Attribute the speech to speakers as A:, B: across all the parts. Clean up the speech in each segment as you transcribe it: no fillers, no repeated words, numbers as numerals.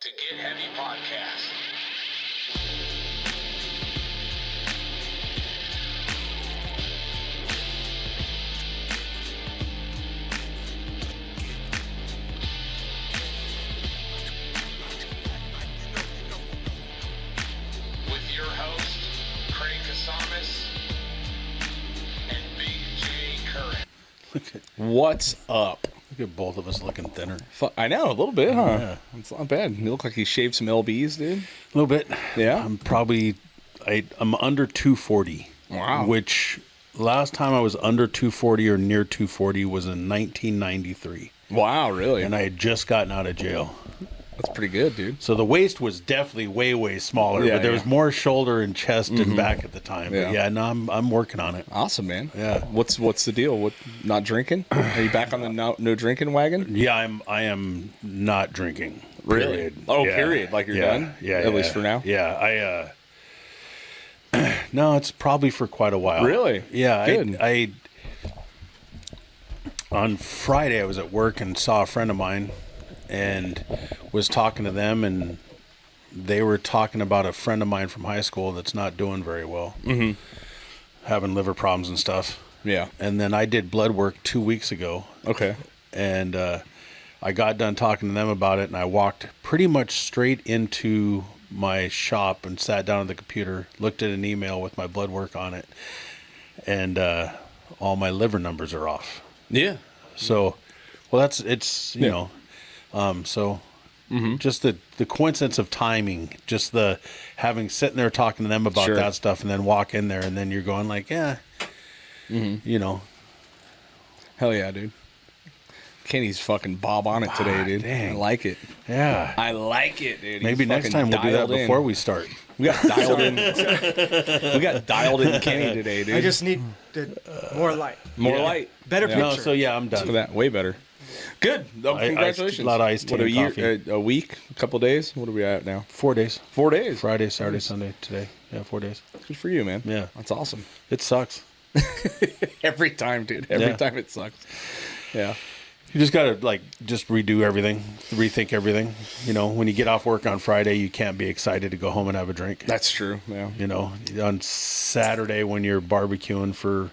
A: to Get Heavy Podcast. With your host, Craig Casamas and Big J Curran.
B: What's up?
C: Look at both of us looking thinner.
B: I know, a little bit, huh?
C: Yeah.
B: It's not bad. You look like you shaved some LBs, dude.
C: A little bit.
B: Yeah?
C: I'm under 240.
B: Wow.
C: Which last time I was under 240 or near 240 was in 1993.
B: Wow, really?
C: And I had just gotten out of jail.
B: That's pretty good, dude.
C: So the waist was definitely way smaller,
B: Yeah,
C: but there
B: yeah.
C: was more shoulder and chest and back at the time.
B: Yeah.
C: But yeah, no, I'm working on it.
B: Awesome, man.
C: Yeah.
B: What's the deal? What? Not drinking? Are you back on the no drinking wagon?
C: Yeah, I am not drinking.
B: Really?
C: Period.
B: Oh,
C: Yeah.
B: period. Like you're
C: Yeah.
B: done?
C: Yeah.
B: At least for now?
C: Yeah. No, it's probably for quite a while.
B: Really?
C: Yeah.
B: Good.
C: I on Friday I was at work and saw a friend of mine and was talking to them, and they were talking about a friend of mine from high school that's not doing very well, having liver problems and stuff.
B: Yeah.
C: And then I did blood work 2 weeks ago,
B: Okay.
C: and I got done talking to them about it, and I walked pretty much straight into my shop and sat down at the computer, looked at an email with my blood work on it, and all my liver numbers are off.
B: Yeah.
C: So, well, it's you know, just the coincidence of timing, just the having sitting there talking to them about
B: Sure.
C: that stuff, and then walk in there, and then you're going like, yeah, you know,
B: Hell yeah, dude. Kenny's fucking Bob on it today, dude.
C: dang.
B: I like it.
C: yeah.
B: I like it, dude.
C: Maybe
B: He's
C: next
B: fucking
C: time we'll do that
B: dialed in.
C: before we start.
B: We got dialed in. We got dialed in Kenny today, dude.
D: I just need more light.
B: More
C: Yeah.
B: light.
D: Better
B: Yeah.
D: picture.
C: No, so yeah, I'm
B: Look at
C: done.
B: that. Way better. Good. Oh,
C: I-
B: congratulations.
C: a lot of iced tea
B: What, a
C: and
B: year,
C: coffee.
B: a week, a couple days? What are we at now?
C: 4 days.
B: 4 days.
C: Friday, Saturday, Sunday, today. Yeah, 4 days.
B: Good for you, man.
C: Yeah.
B: That's awesome.
C: It sucks.
B: Every time, dude. Every
C: Yeah.
B: time it sucks. Yeah.
C: You just gotta just redo everything, rethink everything. You know, when you get off work on Friday, you can't be excited to go home and have a drink.
B: That's true. Yeah.
C: You know, on Saturday when you're barbecuing for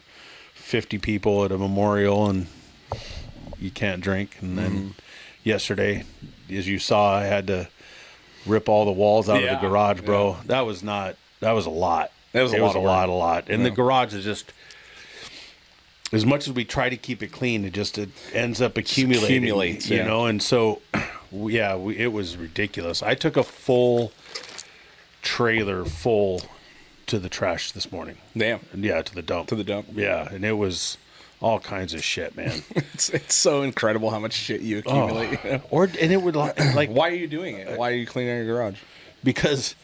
C: 50 people at a memorial and you can't drink, and then yesterday, as you saw, I had to rip all the walls out of
B: Yeah.
C: the garage, bro.
B: Yeah.
C: That was a lot.
B: That was a lot
C: It was
B: of work.
C: a lot. And
B: Yeah.
C: the garage is just, as much as we try to keep it clean, it ends up accumulating.
B: accumulates,
C: you
B: yeah.
C: know. And so, it was ridiculous. I took a full trailer full to the trash this morning.
B: Damn.
C: Yeah, to the dump.
B: To the dump.
C: Yeah, and it was all kinds of shit, man.
B: It's so incredible how much shit you accumulate.
C: And it would like
B: Why are you doing it? Why are you cleaning your garage?
C: because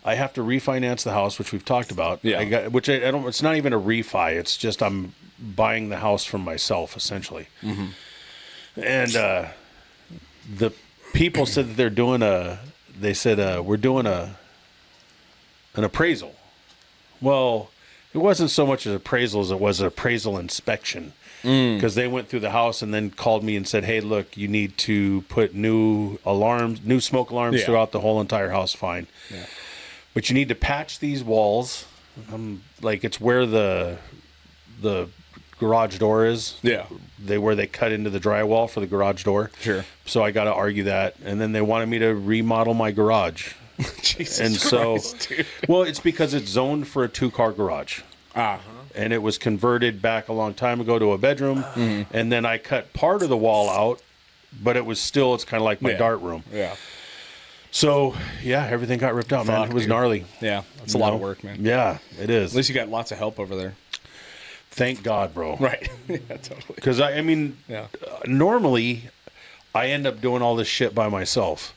C: I have to refinance the house, which we've talked about.
B: Yeah.
C: I don't. It's not even a refi. It's just I'm buying the house from myself essentially. And the people said that they're doing They said we're doing an appraisal. Well, it wasn't so much an appraisal as it was an appraisal inspection. Because they went through the house and then called me and said, "Hey, look, you need to put new smoke alarms
B: Yeah.
C: throughout the whole entire house." Fine,
B: Yeah.
C: but you need to patch these walls. Like it's where the garage door is.
B: Yeah.
C: Where they cut into the drywall for the garage door.
B: Sure.
C: So I got to argue that, and then they wanted me to remodel my garage.
B: Jesus
C: And
B: Christ,
C: so,
B: dude.
C: well, it's because it's zoned for a 2-car garage. And it was converted back a long time ago to a bedroom. And then I cut part of the wall out, but it's kind of like my
B: Yeah.
C: dart room.
B: Yeah.
C: So, yeah, everything got ripped out, man.
B: Fuck,
C: It was
B: dude.
C: gnarly.
B: Yeah. That's a
C: You
B: lot
C: know?
B: of work, man.
C: Yeah, it is.
B: At least you got lots of help over there.
C: Thank God, bro.
B: Right. Yeah, totally.
C: Because,
B: Yeah.
C: normally I end up doing all this shit by myself.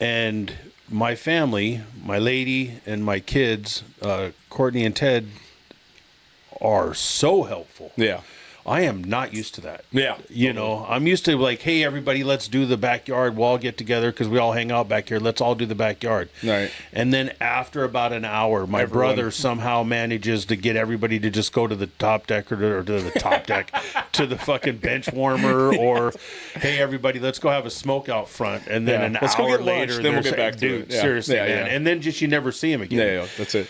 C: And my family, my lady and my kids, Courtney and Ted, are so helpful.
B: Yeah.
C: I am not used to that.
B: Yeah.
C: You know, I'm used to like, hey, everybody, let's do the backyard. We'll all get together because we all hang out back here. Let's all do the backyard.
B: Right.
C: And then after about an hour, my brother somehow manages to get everybody to just go to the top deck or to the top deck, to the fucking bench warmer, or, hey, everybody, let's go have a smoke out front. And then
B: Let's go
C: hour
B: get lunch,
C: later,
B: then we'll
C: there's-
B: get back to
C: dude,
B: it. Yeah.
C: seriously,
B: Yeah,
C: man.
B: yeah.
C: And then just you never see him again.
B: Yeah, that's it.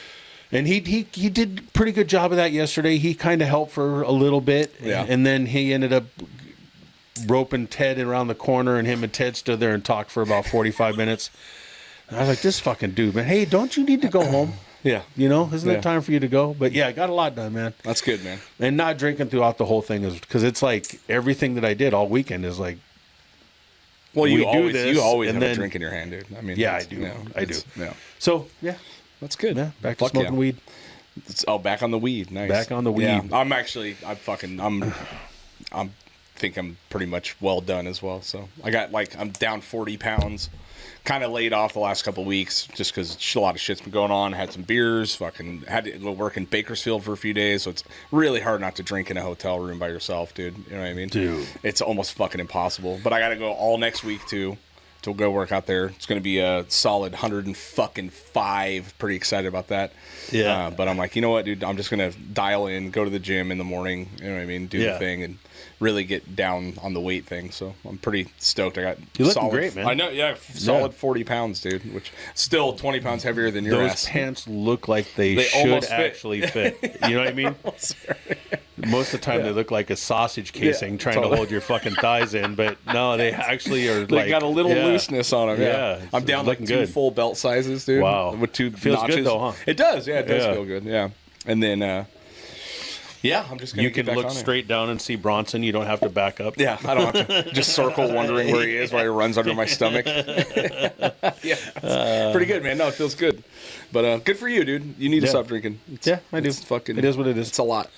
C: And he did a pretty good job of that yesterday. He kind of helped for a little bit.
B: Yeah.
C: And then he ended up roping Ted around the corner, and him and Ted stood there and talked for about 45 minutes. And I was like, this fucking dude, man. Hey, don't you need to go home?
B: Yeah.
C: You know, isn't
B: Yeah.
C: it time for you to go? But yeah, I got a lot done, man.
B: That's good, man.
C: And not drinking throughout the whole thing is because it's like everything that I did all weekend is like,
B: Well,
C: We
B: you
C: do
B: always
C: this,
B: have
C: and
B: a
C: then-
B: drink in your hand, dude. I mean,
C: yeah, I
B: it's,
C: do.
B: you know,
C: I do.
B: it's- Yeah.
C: So yeah,
B: That's good.
C: yeah, back to
B: Fuck
C: smoking
B: yeah.
C: weed.
B: Back on the weed. Nice.
C: Back on the weed.
B: Yeah. I'm think I'm pretty much well done as well. So I'm down 40 pounds. Kind of laid off the last couple of weeks just because a lot of shit's been going on. Had some beers. Fucking had to go work in Bakersfield for a few days. So it's really hard not to drink in a hotel room by yourself, dude. You know what I mean?
C: Dude.
B: It's almost fucking impossible. But I got to go all next week too. To go work out there. It's going to be a solid 105. Pretty excited about that.
C: Yeah.
B: But I'm like, you know what, dude? I'm just going to dial in, go to the gym in the morning. You know what I mean? Do the thing and really get down on the weight thing. So I'm pretty stoked. I got
C: You're looking
B: solid,
C: great, man.
B: I know, yeah, solid 40 pounds, dude. Which still 20 pounds heavier than your
C: Those
B: ass.
C: pants look like they should
B: almost fit.
C: actually fit. You know what I mean? Most of the time they look like a sausage casing trying
B: totally.
C: to hold your fucking thighs in, but no, they actually are
B: They
C: like
B: got a little
C: yeah.
B: looseness on them. Yeah,
C: Yeah,
B: I'm down like
C: looking
B: 2
C: good.
B: full belt sizes, dude.
C: Wow.
B: with 2
C: Feels good
B: notches.
C: though, huh?
B: It does. Yeah, it does
C: Yeah.
B: feel good. Yeah, and then yeah, I'm just gonna
C: You
B: get
C: can
B: back
C: look
B: on it.
C: straight down and see Bronson. You don't have to back up.
B: Yeah, I don't have to just circle wondering where he is while he runs under my stomach. Yeah, pretty good, man. No, it feels good. But good for you, dude. You need to
C: Yeah.
B: stop drinking.
C: Yeah, I do.
B: It's fucking.
C: It is what it is.
B: It's a lot.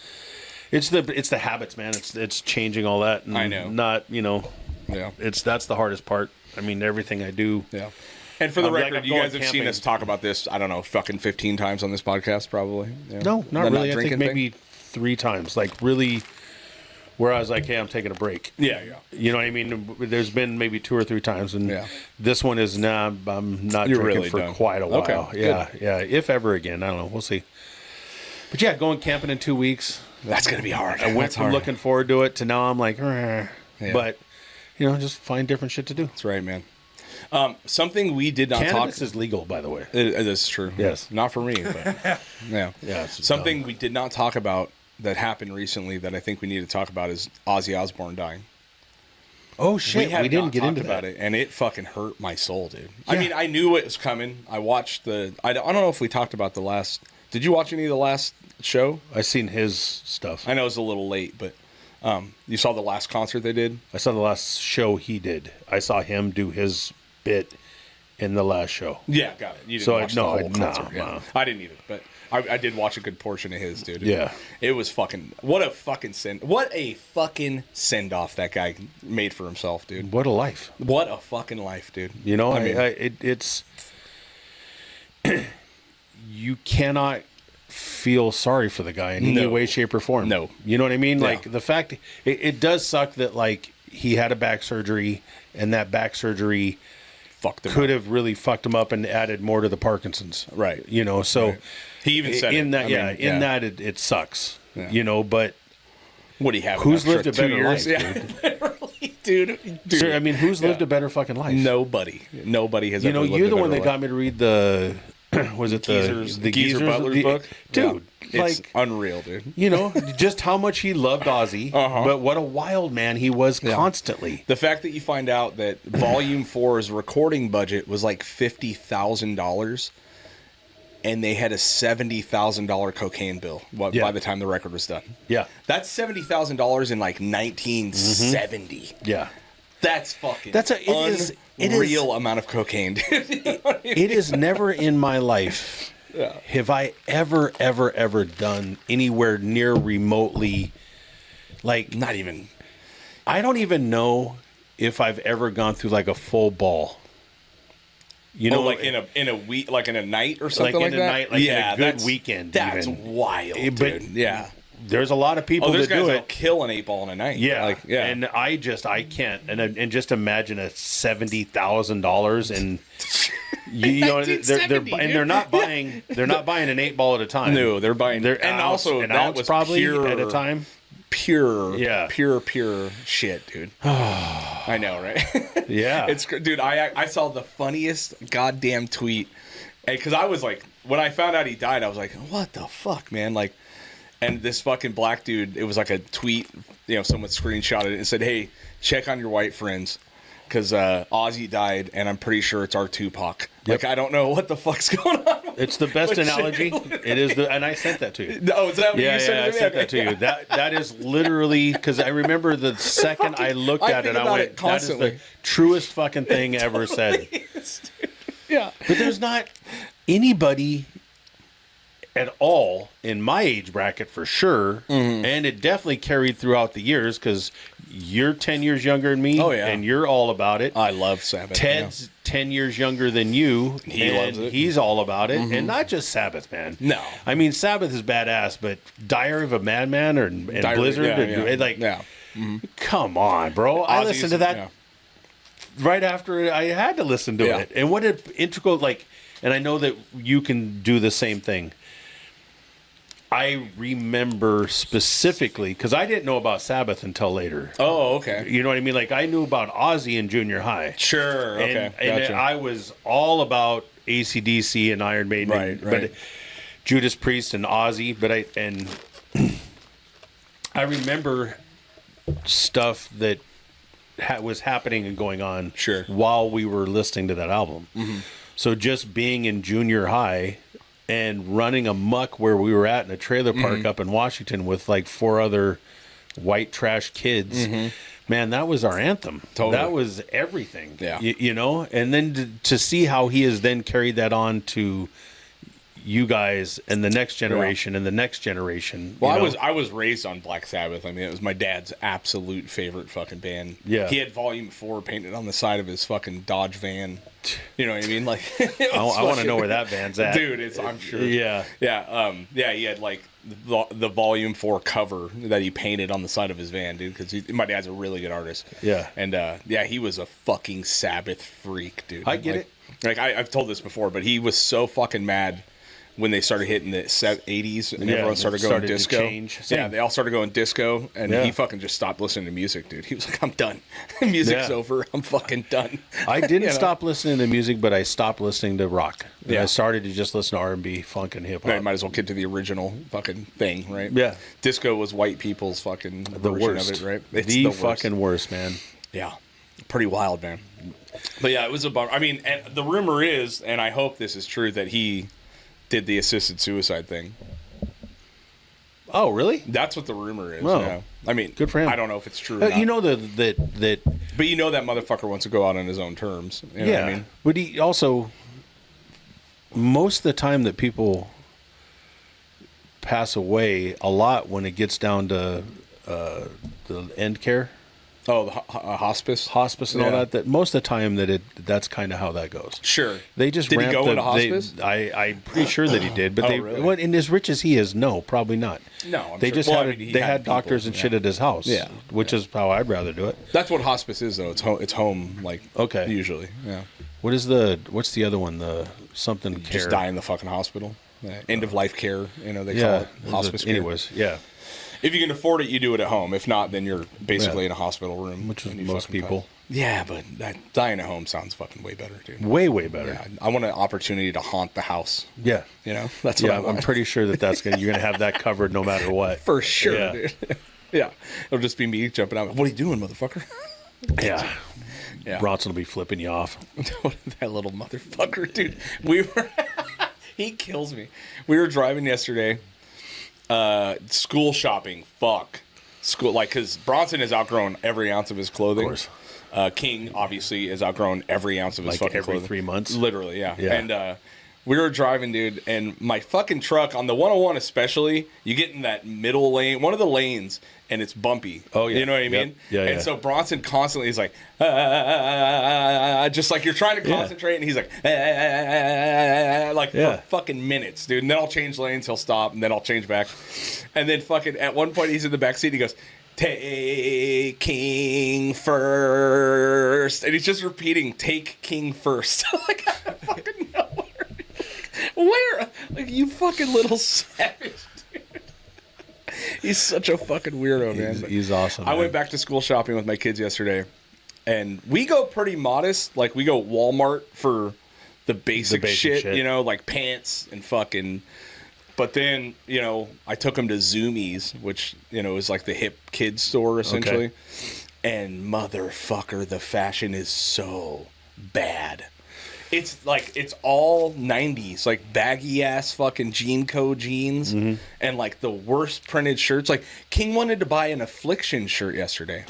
C: It's the habits, man. It's changing all that. And
B: I know.
C: Not
B: Yeah,
C: that's the hardest part. I mean, everything I do.
B: yeah. And for the
C: Like,
B: record,
C: I'm
B: you
C: going
B: guys have seen
C: camping.
B: us talk about this. I don't know, fucking 15 times on this podcast, probably. Yeah.
C: No, not
B: The
C: really. I think
B: drinking
C: maybe 3 times. Like really, where I was like, hey, I'm taking a break.
B: thing? Yeah, yeah.
C: You know what I mean? There's been maybe 2 or 3 times, and
B: Yeah.
C: this one is I'm not
B: You're
C: drinking
B: really
C: for
B: done.
C: quite a while.
B: Okay,
C: Yeah, yeah. If ever again, I don't know. We'll see. But yeah, going camping in 2 weeks.
B: That's gonna be hard.
C: I went
B: That's
C: from
B: hard.
C: looking forward to it to now I'm like,
B: Yeah.
C: but just find different shit to do.
B: That's right, man. Something we did not
C: Cannabis
B: talk.
C: is legal, by the way.
B: It is true.
C: Yes.
B: Not for me, but yeah.
C: Yeah, it's
B: Something we did not talk about that happened recently that I think we need to talk about is Ozzy Osbourne dying.
C: Oh shit,
B: have
C: we didn't
B: not
C: get
B: talked
C: into
B: about
C: that.
B: it, and it fucking hurt my soul, dude. I
C: Yeah.
B: mean, I knew it was coming. I watched the. I don't know if we talked about the last. Did you watch any of the last show?
C: I seen his stuff.
B: I know it was a little late, but you saw the last concert they did.
C: I saw the last show he did. I saw him do his bit in the last show.
B: Yeah, got it. You didn't
C: So
B: watch the whole
C: no,
B: concert.
C: no.
B: Yeah. I didn't either, but I did watch a good portion of his, dude.
C: Yeah.
B: It was fucking. What a fucking send off that guy made for himself, dude.
C: What a life.
B: What a fucking life, dude.
C: You know,
B: I mean,
C: it's you cannot feel sorry for the guy in any
B: No.
C: way, shape, or form.
B: No.
C: You know what I mean?
B: Yeah.
C: Like the fact it does suck that like he had a back surgery and that back surgery
B: fucked him
C: could
B: up.
C: have really fucked him up and added more to the Parkinson's.
B: Right.
C: You know, so
B: Right. He even said
C: in
B: it.
C: that,
B: I
C: yeah,
B: mean,
C: in that it sucks.
B: Yeah.
C: You know, but
B: What do you have?
C: Who's
B: an
C: lived a
B: extra 2
C: better
B: years?
C: life,
B: Yeah, literally, dude.
C: sir, I mean, who's lived
B: Yeah.
C: a better fucking life?
B: Nobody has.
C: You
B: ever
C: know,
B: lived
C: you're
B: a
C: the one
B: better
C: that
B: life.
C: got me to read the was it
B: the Geezer Butler's
C: the-
B: book,
C: dude?
B: Yeah.
C: Like
B: It's unreal, dude.
C: you know, just how much he loved Ozzy,
B: Uh-huh.
C: but what a wild man he was constantly.
B: The fact that you find out that Volume 4's recording budget was like $50,000, and they had a $70,000 cocaine bill
C: Yeah.
B: by the time the record was done.
C: Yeah,
B: That's $70,000 in like 1970.
C: yeah.
B: That's fucking.
C: It is
B: unreal amount of cocaine, dude.
C: it is never in my life have I ever done anywhere near remotely like
B: Not even.
C: I don't even know if I've ever gone through like a full ball. You know,
B: like in a week, like in a night or something
C: like
B: like
C: in a
B: that.
C: night, like in a good weekend
B: That's
C: even.
B: wild,
C: But
B: dude. Yeah,
C: there's a lot of people
B: there's
C: that
B: guys
C: do
B: that'll
C: it.
B: kill an 8-ball in a night.
C: Yeah,
B: like, yeah.
C: and I can't, and just imagine a $70,000 and you know they're not buying an 8-ball at a time.
B: No, they're buying
C: an ounce probably
B: pure,
C: at a time.
B: Pure,
C: Yeah.
B: pure shit, dude. I know, right?
C: Yeah,
B: It's dude. I saw the funniest goddamn tweet, because I was like, when I found out he died, I was like, what the fuck, man? Like, and this fucking black dude, it was like a tweet, someone screenshotted it and said, hey, check on your white friends, because Ozzy died, and I'm pretty sure it's our Tupac. Like, I don't know what the fuck's going on.
C: it's the best analogy. It is and I sent that to you.
B: Oh, is that what you sent
C: I
B: to me?
C: sent that to you. That is literally, because I remember the second I looked at it, I went, that is the truest fucking thing ever said.
B: Yeah.
C: But there's not anybody at all in my age bracket for sure, and it definitely carried throughout the years, because you're 10 years younger than me, and you're all about it.
B: I love Sabbath.
C: Ted's 10 years younger than you.
B: He loves it.
C: He's all about it, and not just Sabbath, man.
B: No.
C: I mean, Sabbath is badass, but Diary of a Madman and Blizzard, come on, bro. I listened to that right after I had to listen to it, and what an integral, and I know that you can do the same thing. I remember specifically, because I didn't know about Sabbath until later.
B: Oh, okay.
C: You know what I mean? Like, I knew about Ozzy in junior high.
B: Sure, okay.
C: And
B: Gotcha.
C: I was all about AC/DC and Iron Maiden.
B: Right.
C: But Judas Priest and Ozzy. But I remember stuff that was happening and going on while we were listening to that album. Mm-hmm. So just being in junior high and running amok where we were at in a trailer park up in Washington with like 4 other white trash kids, man, that was our anthem.
B: Totally.
C: That was everything.
B: Yeah.
C: You know? And then to see how he has then carried that on to you guys and the next generation and the next generation.
B: Well, I was raised on Black Sabbath. I mean, it was my dad's absolute favorite fucking band.
C: Yeah.
B: He had Volume 4 painted on the side of his fucking Dodge van. You know what I mean? Like,
C: I want to know where that van's at.
B: Dude, I'm sure.
C: Yeah.
B: Yeah. He had like the Volume 4 cover that he painted on the side of his van, dude, because my dad's a really good artist.
C: Yeah.
B: And he was a fucking Sabbath freak, dude.
C: I get it.
B: Like, I've told this before, but he was so fucking mad when they started hitting the 80s and everyone started going disco. Yeah, they all started going disco, and he fucking just stopped listening to music, dude. He was like, I'm done. Music's over. I'm fucking done.
C: I didn't stop listening to music, but I stopped listening to rock. I started to just listen to R&B, funk, and hip-hop.
B: Right, might as well get to the original fucking thing, right?
C: Yeah.
B: Disco was white people's fucking
C: the
B: version
C: worst.
B: of it, right?
C: It's the fucking worst, man.
B: Yeah. Pretty wild, man. But yeah, it was a bummer. I mean, and the rumor is, and I hope this is true, that he did the assisted suicide thing.
C: Oh, really?
B: That's what the rumor is.
C: Oh.
B: Yeah. I mean,
C: good for him.
B: I don't know if it's true or not.
C: You know that
B: But you know that motherfucker wants to go out on his own terms. You know what I mean?
C: But he also, most of the time that people pass away, a lot when it gets down to the end care.
B: Oh, the hospice?
C: Hospice and all that most of the time that's kind of how that goes.
B: Sure.
C: They just
B: did he go into hospice?
C: I'm pretty sure that he did, but
B: really?
C: And as rich as he is, no, probably not.
B: No,
C: they just had doctors and shit at his house, which is how I'd rather do it.
B: That's what hospice is, though. It's home, like usually. Yeah.
C: What's the other one? The something care.
B: Just die in the fucking hospital. End of life care. You know they call it hospice care.
C: Anyways, yeah.
B: If you can afford it, you do it at home. If not, then you're basically in a hospital room.
C: Which is most people.
B: Yeah, but dying at home sounds fucking way better, dude.
C: Way better.
B: Yeah, I want an opportunity to haunt the house.
C: Yeah.
B: You know? That's what I want.
C: I'm pretty sure you're going to have that covered no matter what.
B: For sure, dude. Yeah. It'll just be me jumping out. What are you doing, motherfucker?
C: Yeah. Bronson will be flipping you off.
B: That little motherfucker, dude. He kills me. We were driving yesterday. School shopping, school, because Bronson has outgrown every ounce of his clothing.
C: Of course.
B: King obviously has outgrown every ounce of his fucking
C: every
B: clothing.
C: 3 months,
B: literally, yeah. And We were driving, dude, and my fucking truck on the 101 especially, you get in that middle lane, one of the lanes, and it's bumpy.
C: Oh, yeah.
B: You know what I
C: Yep.
B: mean?
C: Yeah,
B: and
C: yeah.
B: so Bronson constantly is like, just like you're trying to concentrate, and he's like, like
C: Yeah.
B: for fucking minutes, dude. And then I'll change lanes, he'll stop, and then I'll change back. And then fucking at one point, he's in the back seat, he goes, take King first. And he's just repeating, take King first. Like, I don't fucking know. Where? Like, you fucking little savage, dude. He's such a fucking weirdo, man.
C: He's awesome.
B: I
C: man.
B: went back to school shopping with my kids yesterday, and we go pretty modest. Like, we go Walmart for the basic shit, you know, like pants and fucking... But then, you know, I took them to Zoomies, which, you know, is like the hip kids store, essentially.
C: Okay.
B: And motherfucker, the fashion is so bad. It's like, it's all 90s, like baggy ass fucking Jean Co jeans and like the worst printed shirts. Like, King wanted to buy an Affliction shirt yesterday.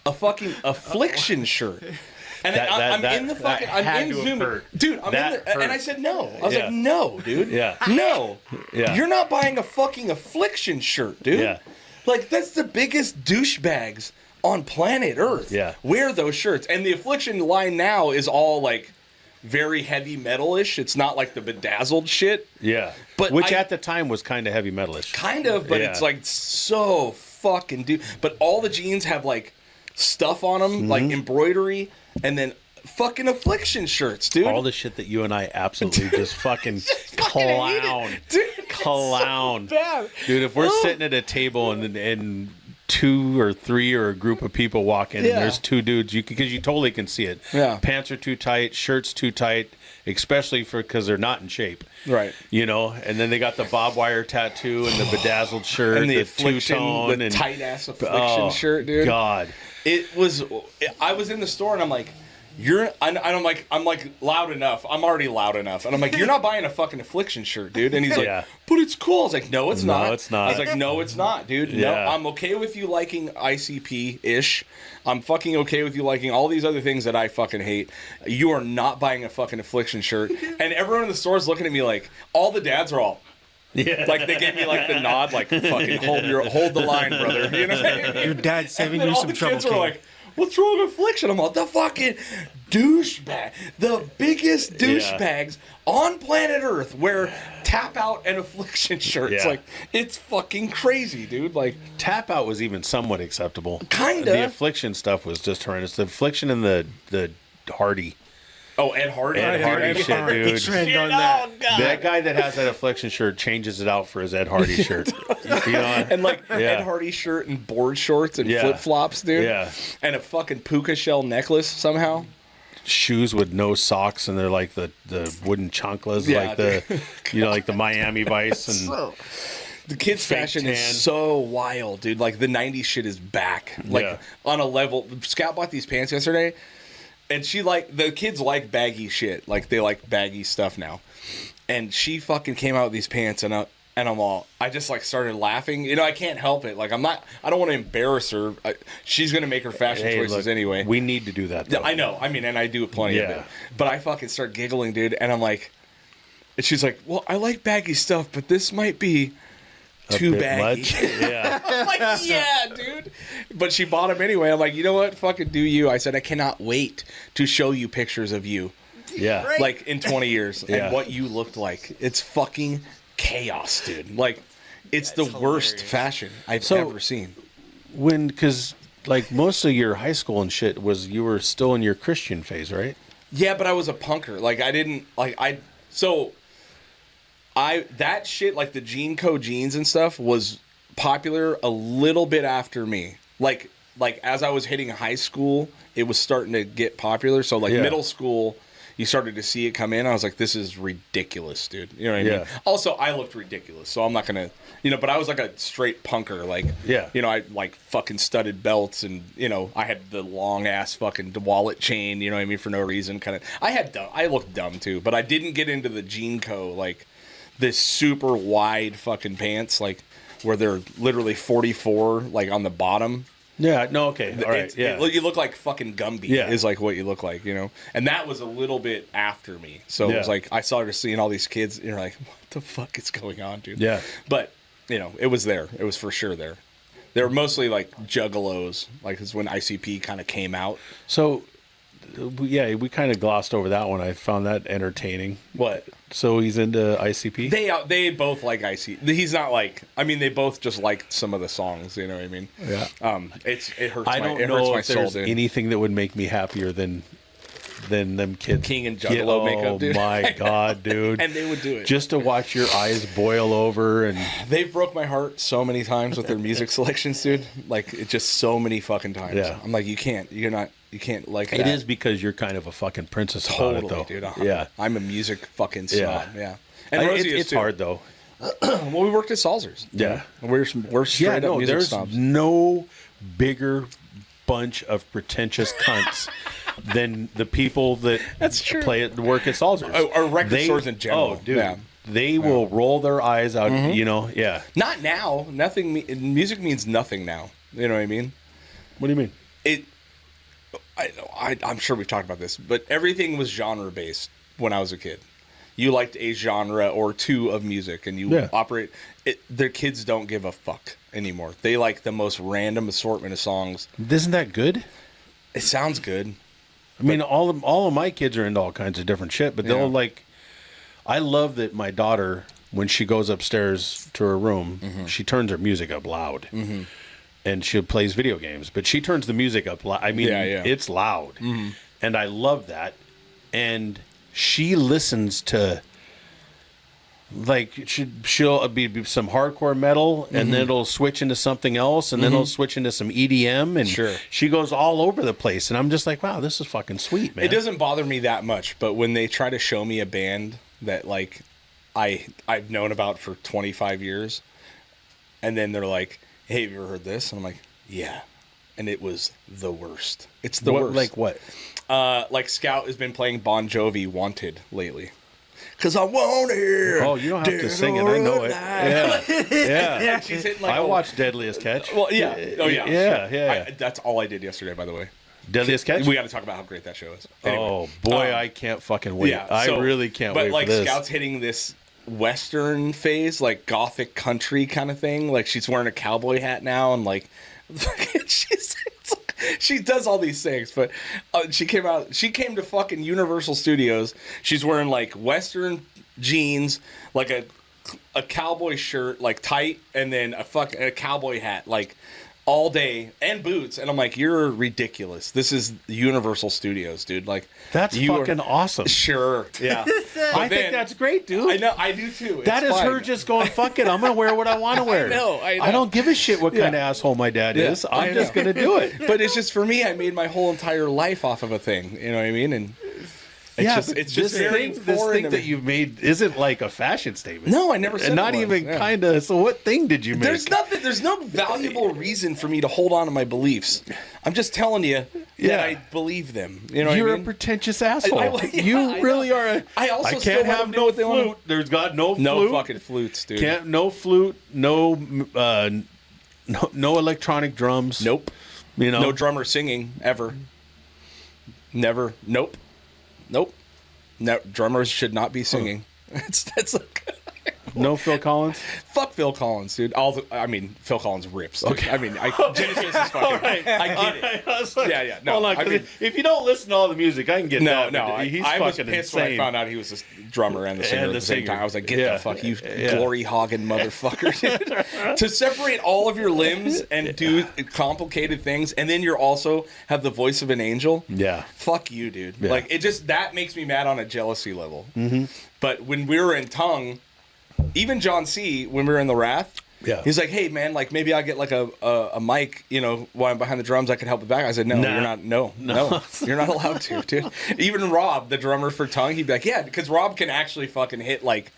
B: A fucking Affliction shirt. And I'm in the fucking, I'm in Zoomies. Dude, I'm in the, and I said no. I was like, no, dude.
C: Yeah.
B: No.
C: Yeah.
B: You're not buying a fucking Affliction shirt, dude.
C: Yeah.
B: Like, that's the biggest douchebags on planet Earth.
C: Yeah.
B: Wear those shirts. And the Affliction line now is all like very heavy metal-ish. It's not like the bedazzled shit.
C: Yeah.
B: But
C: Which at the time was kind of heavy metalish.
B: Kind of, but
C: Yeah.
B: it's like so fucking dude. But all the jeans have like stuff on them, like embroidery, and then fucking Affliction shirts, dude.
C: All the shit that you and I absolutely just fucking
B: fucking hate
C: clown.
B: it. Dude, it's
C: Clown.
B: so bad.
C: Dude, if we're sitting at a table and two or three or a group of people walk in and there's two dudes, because you totally can see it.
B: Yeah.
C: Pants are too tight, shirts too tight, especially because they're not in shape.
B: Right.
C: You know, and then they got the barbed wire tattoo and the bedazzled shirt,
B: And the
C: Affliction,
B: Affliction, the
C: and
B: tight-ass Affliction shirt, dude.
C: God.
B: It was. I was in the store and I'm like, I'm like loud enough. I'm already loud enough, and I'm like, you're not buying a fucking Affliction shirt, dude. And he's like,
C: Yeah.
B: but it's cool. I was like, no, it's
C: No,
B: not.
C: it's not.
B: I was like, no, it's not, dude. No,
C: Yeah.
B: I'm okay with you liking ICP ish. I'm fucking okay with you liking all these other things that I fucking hate. You are not buying a fucking Affliction shirt. And everyone in the store is looking at me like, all the dads are all.
C: Yeah.
B: Like, they gave me like the nod, like, fucking hold the line, brother. You know what I mean?
D: Your dad's saving
B: And then
D: you
B: all
D: some
B: the
D: trouble,
B: kids are
D: King.
B: like, what's wrong with Affliction? I'm like, the fucking douchebag. The biggest douchebags on planet Earth wear tap out and Affliction shirts.
C: Yeah.
B: Like, it's fucking crazy, dude. Like,
C: Tap out was even somewhat acceptable.
B: Kinda.
C: The Affliction stuff was just horrendous. The Affliction and the Hardy.
B: oh, Ed Hardy.
C: Ed Hardy shit,
D: Big
C: dude.
D: trend on that.
C: That guy that has that Affliction shirt changes it out for his Ed Hardy shirt. You know?
B: And like
C: Yeah.
B: Ed Hardy shirt and board shorts and
C: Yeah.
B: flip flops, dude.
C: Yeah.
B: And a fucking puka shell necklace somehow.
C: Shoes with no socks, and they're like the wooden chanclas,
B: Yeah,
C: like like the Miami Vice, and
B: The kids'
C: Fake
B: fashion
C: tan.
B: is so wild, dude. Like, the 90s shit is back. Like,
C: Yeah.
B: on a level. Scout bought these pants yesterday, and the kids like baggy shit. Like, they like baggy stuff now. And she fucking came out with these pants, and I just, like, started laughing. You know, I can't help it. Like, I don't want to embarrass her. She's going to make her fashion
C: hey,
B: choices
C: look,
B: anyway.
C: we need to do that. Though.
B: I know. I mean, and I do plenty of
C: Yeah.
B: it. But I fucking start giggling, dude. And I'm like, and she's like, well, I like baggy stuff, but this might be
C: A
B: too
C: bit
B: baggy.
C: much. Yeah.
B: I'm like, yeah, dude. But she bought them anyway. I'm like, you know what? Fucking do you. I said, I cannot wait to show you pictures of you,
C: Yeah.
B: like, in 20 years
C: Yeah.
B: and what you looked like. It's fucking chaos, dude. Like, it's the worst fashion I've ever seen.
C: Because like most of your high school and shit you were still in your Christian phase, right?
B: Yeah, but I was a punker. Like, I didn't, like, that shit, like the Jean Co jeans and stuff, was popular a little bit after me. Like as I was hitting high school, it was starting to get popular. So, like,
C: Yeah.
B: middle school, you started to see it come in. I was like, this is ridiculous, dude. You know what I mean?
C: Yeah.
B: Also, I looked ridiculous, so I'm not going to, but I was like a straight punker. Like,
C: Yeah.
B: I like fucking studded belts, and, I had the long ass fucking wallet chain, you know what I mean, for no reason. I looked dumb too, but I didn't get into the Jean Co, like, this super wide fucking pants, like, where they're literally 44, like, on the bottom.
C: Yeah, no, okay. All right. Yeah.
B: You look like fucking Gumby.
C: Yeah.
B: Is like what you look like, you know. And that was a little bit after me, so it was like I started seeing all these kids, and you're like, what the fuck is going on, dude?
C: Yeah.
B: But you know, it was there. It was for sure there. They were mostly like juggalos. Like it's when ICP kind of came out.
C: So, yeah, we kind of glossed over that one. I found that entertaining.
B: What?
C: So he's into ICP?
B: They both like ICP. He's not like. I mean, they both just like some of the songs. You know what I mean?
C: Yeah.
B: It hurts.
C: I
B: my,
C: don't
B: it
C: know
B: hurts my
C: if
B: soul,
C: there's
B: dude.
C: anything that would make me happier than them kids.
B: King and Juggalo makeup, dude.
C: Oh my god, dude!
B: And they would do it.
C: Just to watch your eyes boil over, and
B: They've broke my heart so many times with their music selections, dude. Like it's just so many fucking times.
C: Yeah.
B: I'm like, you can't like
C: it
B: that.
C: is because you're kind of a fucking princess about
B: totally,
C: it, though.
B: dude.
C: Yeah,
B: I'm a music fucking snob. Yeah. And Rosie is
C: it's
B: too.
C: hard though.
B: Well, we worked at Salzers.
C: Yeah.
B: We're straight up music
C: there's
B: snobs.
C: no bigger bunch of pretentious cunts than the people that work at Salzers.
B: Or record stores in general.
C: Oh, dude.
B: Yeah.
C: They will roll their eyes out, you know, yeah.
B: Not now. Music means nothing now. You know what I mean?
C: What do you mean?
B: I'm sure we've talked about this, but everything was genre based when I was a kid. You liked a genre or two of music, and you operate. Their kids don't give a fuck anymore. They like the most random assortment of songs.
C: Isn't that good?
B: It sounds good.
C: I mean, all of my kids are into all kinds of different shit, but they'll like. I love that my daughter, when she goes upstairs to her room, she turns her music up loud. And she plays video games, but she turns the music up loud. I mean, it's loud. And I love that. And she listens to, like, she'll be some hardcore metal, and then it'll switch into something else, and then it'll switch into some EDM, and she goes all over the place. And I'm just like, wow, this is fucking sweet, man.
B: It doesn't bother me that much, but when they try to show me a band that, like, I've known about for 25 years, and then they're like, hey, have you ever heard this? And I'm like, yeah. And it was the worst. It's the worst.
C: Like what?
B: Like Scout has been playing Bon Jovi Wanted lately. Because I want to hear.
C: Oh, you don't have to sing it. I know it. Yeah.
B: She's hitting like
C: I watched Deadliest Catch.
B: Well, yeah. Oh, yeah.
C: Yeah.
B: That's all I did yesterday, by the way.
C: Deadliest Catch?
B: We got to talk about how great that show is. Anyway,
C: oh, boy, I can't fucking wait.
B: Yeah,
C: I really can't wait
B: like,
C: for this.
B: Scout's hitting this Western phase, like gothic country kind of thing. Like she's wearing a cowboy hat now, and like she does all these things. But she came to fucking Universal Studios. She's wearing like Western jeans, like a cowboy shirt, like tight, and then a cowboy hat, like all day, and boots. And I'm like, you're ridiculous. This is Universal Studios, dude. Like
C: that's fucking awesome.
B: Sure, yeah.
C: I think that's great, dude.
B: I know, I do too.
C: That is her just going, fuck it, I'm going to wear what I want to wear.
B: I know.
C: I don't give a shit what kind of asshole my dad is. I'm just going to do it.
B: But it's just, for me, I made my whole entire life off of a thing. You know what I mean? And it's just
C: this thing that you've made isn't like a fashion statement.
B: No, I never said
C: and not even kind of. So what thing did you make?
B: There's no valuable reason for me to hold on to my beliefs. I'm just telling you that I believe them. You know what I mean?
C: You're a pretentious asshole. You really are.
B: I
C: can't have no flute. There's got no flute.
B: No fucking flutes, dude.
C: No flute. No electronic drums.
B: Nope.
C: You know,
B: no drummer singing ever. Never. Nope. No, drummers should not be singing. That's like
C: no Phil Collins.
B: Fuck Phil Collins, dude. Phil Collins rips. Dude.
C: Okay.
B: Genesis is fucking.
C: Right.
B: I get it.
C: Yeah.
B: No,
C: hold on, if you don't listen to all the music, I can get that.
B: No.
C: He's
B: I was
C: fucking
B: pissed
C: insane.
B: when I found out he was a drummer and the singer at the same time. I was like, get the fuck, you glory hogging motherfucker, dude. To separate all of your limbs and do complicated things, and then you're also have the voice of an angel.
C: Yeah.
B: Fuck you, dude.
C: Yeah.
B: Like, that makes me mad on a jealousy level.
C: Mm-hmm.
B: But when we were in Tongue, even John C., when we were in the Wrath, he's like, hey, man, like, maybe I'll get, like, a mic, you know, while I'm behind the drums, I could help it back. I said, no, you're not, no, you're not allowed to, dude. Even Rob, the drummer for Tongue, he'd be like, yeah, because Rob can actually fucking hit, like,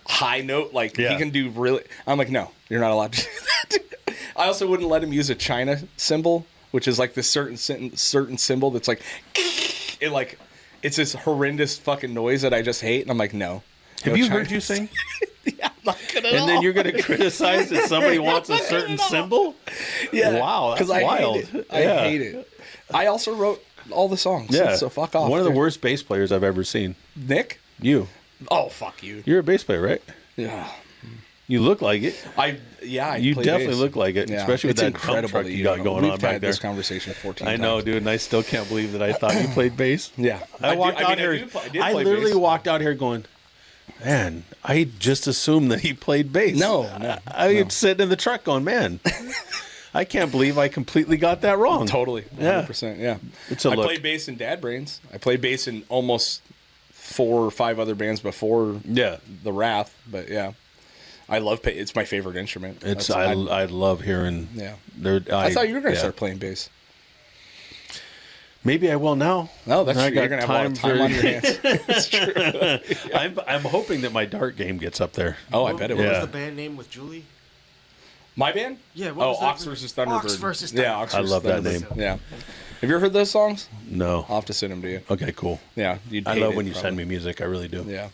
B: high note, like, he can do really, I'm like, no, you're not allowed to do that, dude. I also wouldn't let him use a China cymbal, which is, like, this certain cymbal that's, like, it's this horrendous fucking noise that I just hate, and I'm like, no.
C: Have you heard you sing?
B: Yeah. like it at
C: And
B: all.
C: then you're going to criticize that somebody wants a certain symbol?
B: Yeah.
C: Wow, that's
B: I
C: wild.
B: Hate it. I hate it. I also wrote all the songs.
C: Yeah.
B: So fuck off.
C: One of the
B: dude.
C: worst bass players I've ever seen.
B: Nick?
C: You.
B: Oh, fuck you.
C: You're a bass player, right?
B: Yeah.
C: You look like it.
B: I
C: You
B: play
C: definitely
B: bass.
C: look like it,
B: Yeah.
C: especially with
B: It's
C: that
B: incredible
C: dump truck
B: that
C: you got
B: know.
C: going
B: We've
C: on back
B: had
C: there.
B: this conversation 14
C: I know,
B: times.
C: dude, and I still can't believe that I thought you played bass.
B: Yeah.
C: I walked out here.
B: I did
C: I
B: play
C: literally
B: bass.
C: walked out here going, man, I just assumed that he played bass.
B: No.
C: I'm sitting in the truck going, man, I can't believe I completely got that wrong.
B: Totally. 100%. Yeah.
C: It's a
B: I
C: look.
B: played bass in Dad Brains. I played bass in almost 4 or 5 other bands before
C: Yeah.
B: the Wrath, but yeah. I love it's my favorite instrument.
C: It's
B: That's-
C: I love hearing.
B: Yeah.
C: I
B: I thought you were going to start playing bass.
C: Maybe I will now.
B: No, that's
C: I
B: true. You're
C: got
B: going to have a lot of time
C: for-
B: on your hands. That's true.
C: I'm hoping that my dart game gets up there.
B: Oh, I bet it
D: What
B: will.
C: Yeah.
D: was the band name with Julie?
B: My band?
D: Yeah, what
B: Oh,
D: was that?
B: Ox vs. Thunderbird.
D: Ox vs.
B: Yeah, Ox
C: I
B: vs.
C: love that
B: Thunderbird.
C: name.
B: Yeah. Have you ever heard those songs?
C: No.
B: I'll have to send them to you.
C: Okay, cool.
B: Yeah. You'd
C: I
B: hate
C: love
B: it,
C: when you send
B: probably.
C: me music. I really do.
B: Yeah.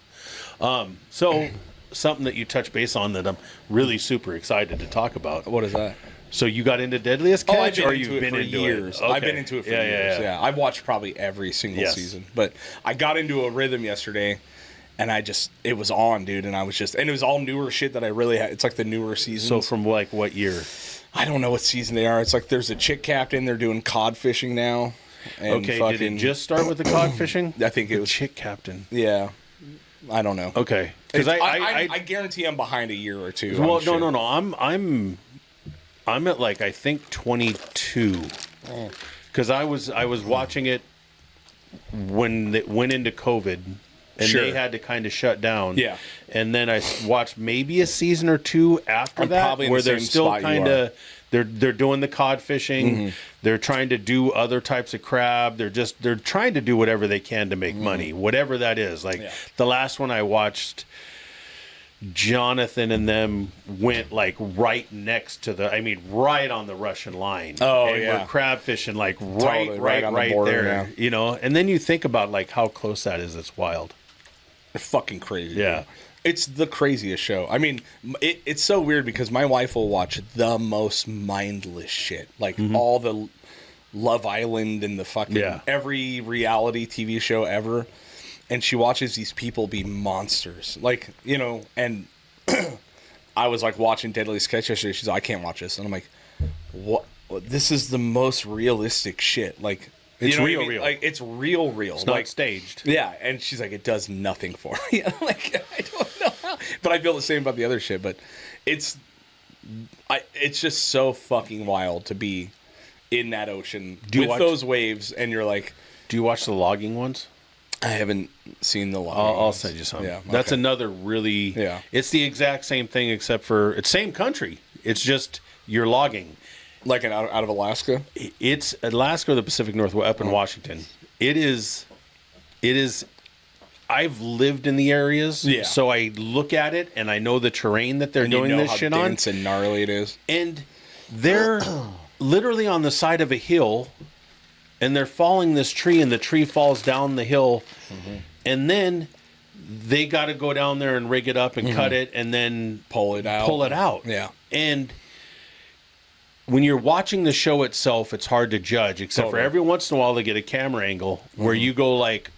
C: So, something that you touch base on that I'm really super excited to talk about.
B: What is that?
C: So you got into Deadliest Catch,
B: Oh, I've been
C: or
B: into
C: you've
B: it
C: been
B: for
C: into
B: years.
C: it?
B: I've
C: Okay.
B: been into it for
C: Yeah,
B: years.
C: yeah.
B: I've watched probably every single
C: Yes.
B: season. But I got into a rhythm yesterday, and it was on, dude. And and it was all newer shit that I really had. It's like the newer seasons.
C: So from like what year?
B: I don't know what season they are. It's like there's a chick captain. They're doing cod fishing now. And
C: Okay,
B: fucking,
C: did it just start with the cod fishing?
B: I think it
C: The
B: was.
C: chick captain.
B: Yeah. I don't know.
C: Okay, because
B: I guarantee I'm behind a year or two.
C: well,
B: on shit.
C: no. I'm at like I think 22. Because I was watching it when it went into COVID, and
B: Sure.
C: they had to kind of shut down.
B: Yeah.
C: And then I watched maybe a season or two after
B: I'm
C: that,
B: probably in
C: where
B: the
C: they're
B: same
C: still
B: spot you
C: kind
B: are.
C: of they're doing the cod fishing.
B: Mm-hmm.
C: They're trying to do other types of crab. They're trying to do whatever they can to make money, whatever that is. Like
B: Yeah.
C: the last one I watched, Jonathan and them went like right next to right on the Russian line.
B: Oh,
C: and
B: yeah.
C: we're crab fishing like
B: Totally,
C: right
B: on the border,
C: there.
B: yeah.
C: You know, and then you think about like how close that is. It's wild.
B: They're fucking crazy.
C: Yeah.
B: dude. It's the craziest show. I mean, it's so weird because my wife will watch the most mindless shit. Like all the Love Island and the fucking
C: Yeah.
B: every reality TV show ever. And she watches these people be monsters. Like, you know, and I was like watching Deadliest Catch yesterday. She's like, I can't watch this. And I'm like, what? This is the most realistic shit. Like,
C: It's
B: you know what I
C: real,
B: mean?
C: real.
B: Like, it's real.
C: It's
B: like,
C: not staged.
B: yeah, and she's like, it does nothing for me. I'm like, I don't know how. But I feel the same about the other shit. But it's just so fucking wild to be in that ocean
C: Do you
B: with
C: watch-
B: those waves, and you're like,
C: Do you watch the logging ones?
B: I haven't seen the
C: I'll send you some.
B: Yeah,
C: That's
B: okay.
C: another really.
B: Yeah.
C: It's the exact same thing except for it's same country. It's just you're logging.
B: Like out of Alaska.
C: It's Alaska or the Pacific Northwest up in Washington. It is. I've lived in the areas,
B: Yeah.
C: so I look at it and I know the terrain that they're
B: And you
C: doing
B: know
C: this
B: how
C: shit on.
B: dense and gnarly it is.
C: And they're literally on the side of a hill, and they're falling this tree, and the tree falls down the hill, and then they got to go down there and rig it up and cut it, and then
B: Pull it out. Yeah.
C: And when you're watching the show itself, it's hard to judge, except for
B: Totally.
C: every once in a while they get a camera angle where you go like,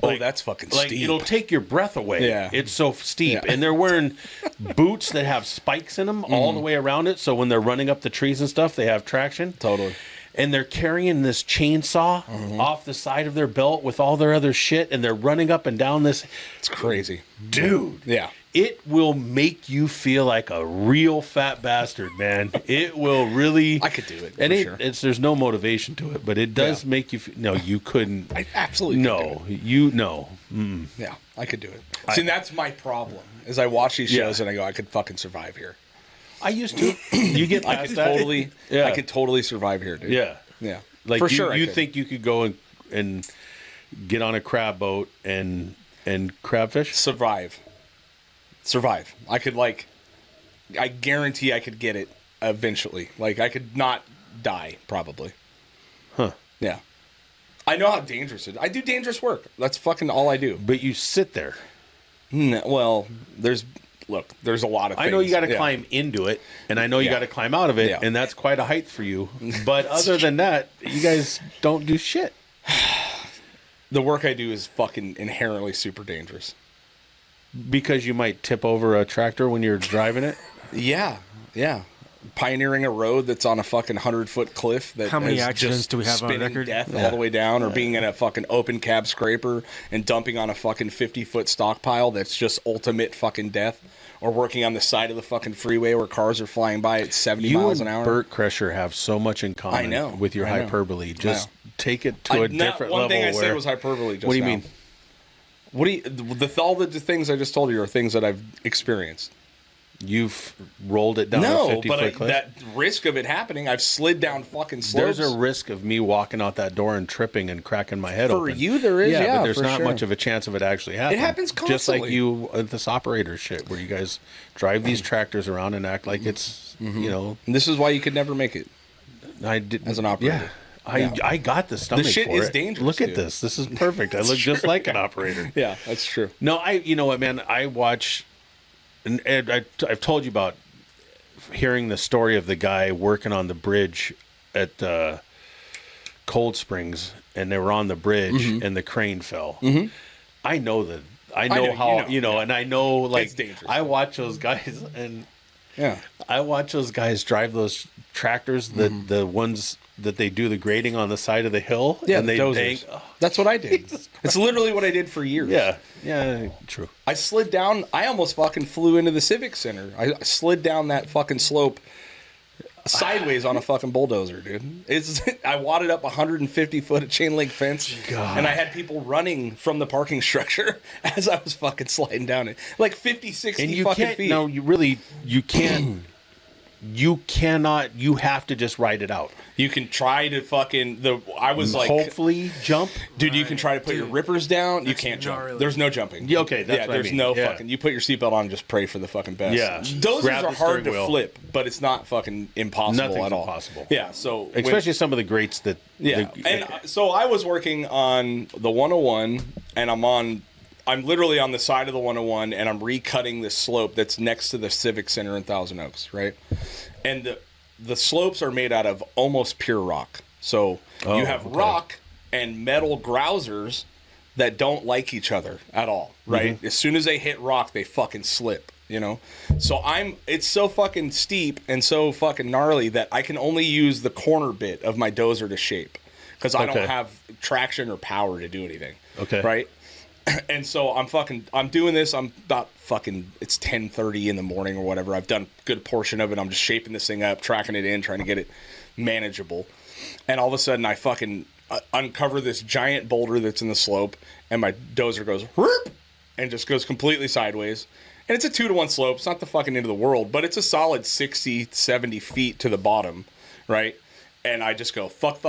B: Oh, that's fucking
C: like
B: steep.
C: it'll take your breath away.
B: Yeah.
C: It's so steep.
B: Yeah.
C: And they're wearing boots that have spikes in them all the way around it. So when they're running up the trees and stuff, they have traction.
B: Totally.
C: And they're carrying this chainsaw off the side of their belt with all their other shit. And they're running up and down this.
B: It's crazy.
C: Dude.
B: Yeah.
C: It will make you feel like a real fat bastard, man. It will really.
B: I could do it,
C: And
B: for sure.
C: there's no motivation to it, but it does
B: Yeah.
C: make you. No, you couldn't.
B: I absolutely could
C: No, you no.
B: do it. Yeah, I could do it. See, that's my problem. Is I watch these
C: Yeah.
B: shows and I go, I could fucking survive here.
C: I used to. You get
B: I
C: past
B: could
C: that?
B: totally.
C: Yeah.
B: I could totally survive here, dude.
C: Yeah.
B: Yeah.
C: Like
B: for
C: you,
B: sure. I
C: you
B: could.
C: think you could go and get on a crab boat and crabfish?
B: survive? I could I guarantee I could get it eventually. Like I could not die probably.
C: Huh.
B: Yeah. I know how dangerous it is. I do dangerous work. That's fucking all I do.
C: But you sit there.
B: Well, there's look, there's a lot of things.
C: I know you got to
B: Yeah.
C: climb into it, and I know you
B: Yeah.
C: got to climb out of it,
B: Yeah.
C: and that's quite a height for you. But other than that, you guys don't do shit.
B: The work I do is fucking inherently super dangerous.
C: Because you might tip over a tractor when you're driving it.
B: Yeah, yeah. Pioneering a road that's on a fucking 100-foot cliff that
D: How many
B: is
D: accidents
B: just
D: do we have on
B: spinning
D: record?
B: death all the way down, or being in a fucking open cab scraper and dumping on a fucking 50-foot stockpile that's just ultimate fucking death, or working on the side of the fucking freeway where cars are flying by at 70 miles an hour.
C: Bert Kreischer have so much in common
B: I know,
C: with your
B: I know.
C: hyperbole. Just
B: I know.
C: take it to a different level.
B: One thing I
C: where,
B: said was hyperbole. Just
C: what do you
B: now.
C: mean?
B: What do you? All the things I just told you are things that I've experienced.
C: You've rolled it down a
B: No,
C: 50-foot
B: but
C: cliff?
B: that risk of it happening, I've slid down fucking slopes.
C: There's a risk of me walking out that door and tripping and cracking my head
B: For
C: open.
B: you, there is, yeah,
C: but there's
B: for
C: not
B: sure.
C: much of a chance of it actually happening.
B: It happens
C: Just like
B: constantly.
C: you at this operator shit, where you guys drive these tractors around and act like it's, you know.
B: And this is why you could never make it.
C: I did
B: As an operator.
C: Yeah. I got the stomach
B: shit
C: for
B: is
C: it.
B: dangerous,
C: Look at
B: dude.
C: this. This is perfect. I look just like an operator.
B: Yeah, that's true.
C: No, you know what, man? I watch, and I've told you about hearing the story of the guy working on the bridge at Cold Springs, and they were on the bridge, and the crane fell. I know that. I know
B: know,
C: how,
B: you know,
C: and I know, like,
B: It's dangerous.
C: I watch those guys, and
B: Yeah.
C: I watch those guys drive those tractors, the ones that they do the grading on the side of the hill.
B: Yeah,
C: and
B: the
C: they
B: dozers.
C: oh,
B: That's what I did. It's literally what I did for years.
C: yeah, true.
B: I slid down. I almost fucking flew into the Civic Center. I slid down that fucking slope sideways on a fucking bulldozer, dude. I wadded up 150 foot of chain link fence, and I had people running from the parking structure as I was fucking sliding down it. Like 50, 60
C: And you
B: fucking
C: can't.
B: feet.
C: No, you can't. You cannot. You have to just ride it out.
B: You can try to fucking I was like,
C: hopefully jump.
B: dude, you can try to put your rippers down. You can't jump.
D: gnarly.
B: There's no jumping.
C: Yeah, okay, that's what I
B: there's
C: mean.
B: no
C: Yeah.
B: fucking. You put your seatbelt on and just pray for the fucking best.
C: Yeah.
B: Dozers
C: Grab
B: are
C: the
B: hard to
C: steering wheel.
B: flip, but it's not fucking impossible
C: Nothing's
B: at all.
C: impossible.
B: Yeah. So when-
C: Especially some of the greats that.
B: yeah, and so I was working on the 101, and I'm literally on the side of the 101, and I'm recutting this slope that's next to the Civic Center in Thousand Oaks, right? And the slopes are made out of almost pure rock. So you have
C: okay.
B: rock and metal grousers that don't like each other at all, right? As soon as they hit rock, they fucking slip, you know? So it's so fucking steep and so fucking gnarly that I can only use the corner bit of my dozer to shape, because I
C: Okay.
B: don't have traction or power to do anything.
C: Okay.
B: Right? And so I'm doing this. I'm about fucking, it's 10:30 in the morning or whatever. I've done a good portion of it. I'm just shaping this thing up, tracking it in, trying to get it manageable. And all of a sudden I fucking uncover this giant boulder that's in the slope, and my dozer goes, whoop, and just goes completely sideways. And it's a 2-to-1 slope. It's not the fucking end of the world, but it's a solid 60, 70 feet to the bottom, right? And I just go, fuck.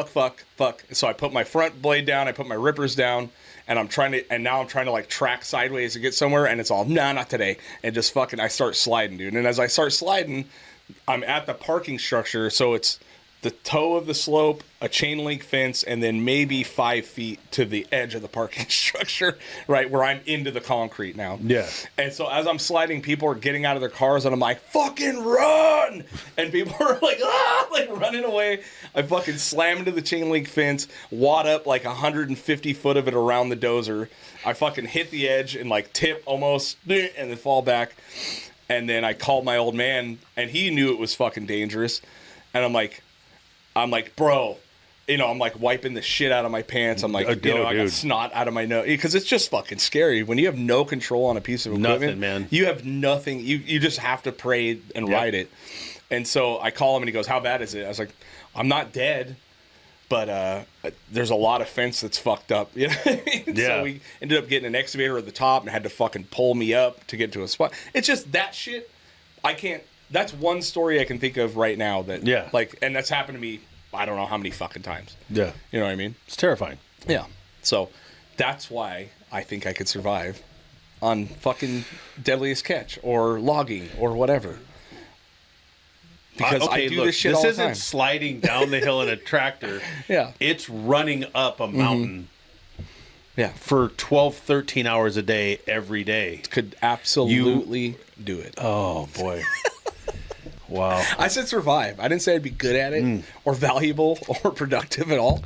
B: So I put my front blade down, I put my rippers down, and now I'm trying to like track sideways to get somewhere, and it's all, nah, not today. And just fucking, I start sliding, dude. And as I start sliding, I'm at the parking structure, so it's the toe of the slope, a chain link fence, and then maybe 5 feet to the edge of the parking structure, right, where I'm into the concrete now.
C: Yeah.
B: And so as I'm sliding, people are getting out of their cars, and I'm like, fucking run! And people are like, ah, like running away. I fucking slam into the chain link fence, wad up like 150 foot of it around the dozer. I fucking hit the edge and like tip almost, and then fall back. And then I called my old man, and he knew it was fucking dangerous. And I'm like, bro, you know, I'm like wiping the shit out of my pants. I'm like, I got
C: dude.
B: snot out of my nose, because it's just fucking scary when you have no control on a piece of equipment.
C: Nothing, man.
B: You have nothing. You just have to pray and ride it. And so I call him, and he goes, how bad is it? I was like, I'm not dead, but there's a lot of fence that's fucked up. You know what I mean?
C: Yeah.
B: So we ended up getting an excavator at the top and had to fucking pull me up to get to a spot. It's just that shit. I can't. That's one story I can think of right now that, like, and that's happened to me, I don't know how many fucking times.
C: Yeah.
B: You know what I mean?
C: It's terrifying.
B: Yeah. So that's why I think I could survive on fucking Deadliest Catch or logging or whatever. Because I do this shit all the time.
C: This isn't sliding down the hill in a tractor.
B: Yeah.
C: It's running up a mountain
B: Yeah.
C: for 12, 13 hours a day, every day.
B: Could absolutely do it.
C: Oh, boy. Wow.
B: I said survive. I didn't say I'd be good at it or valuable or productive at all,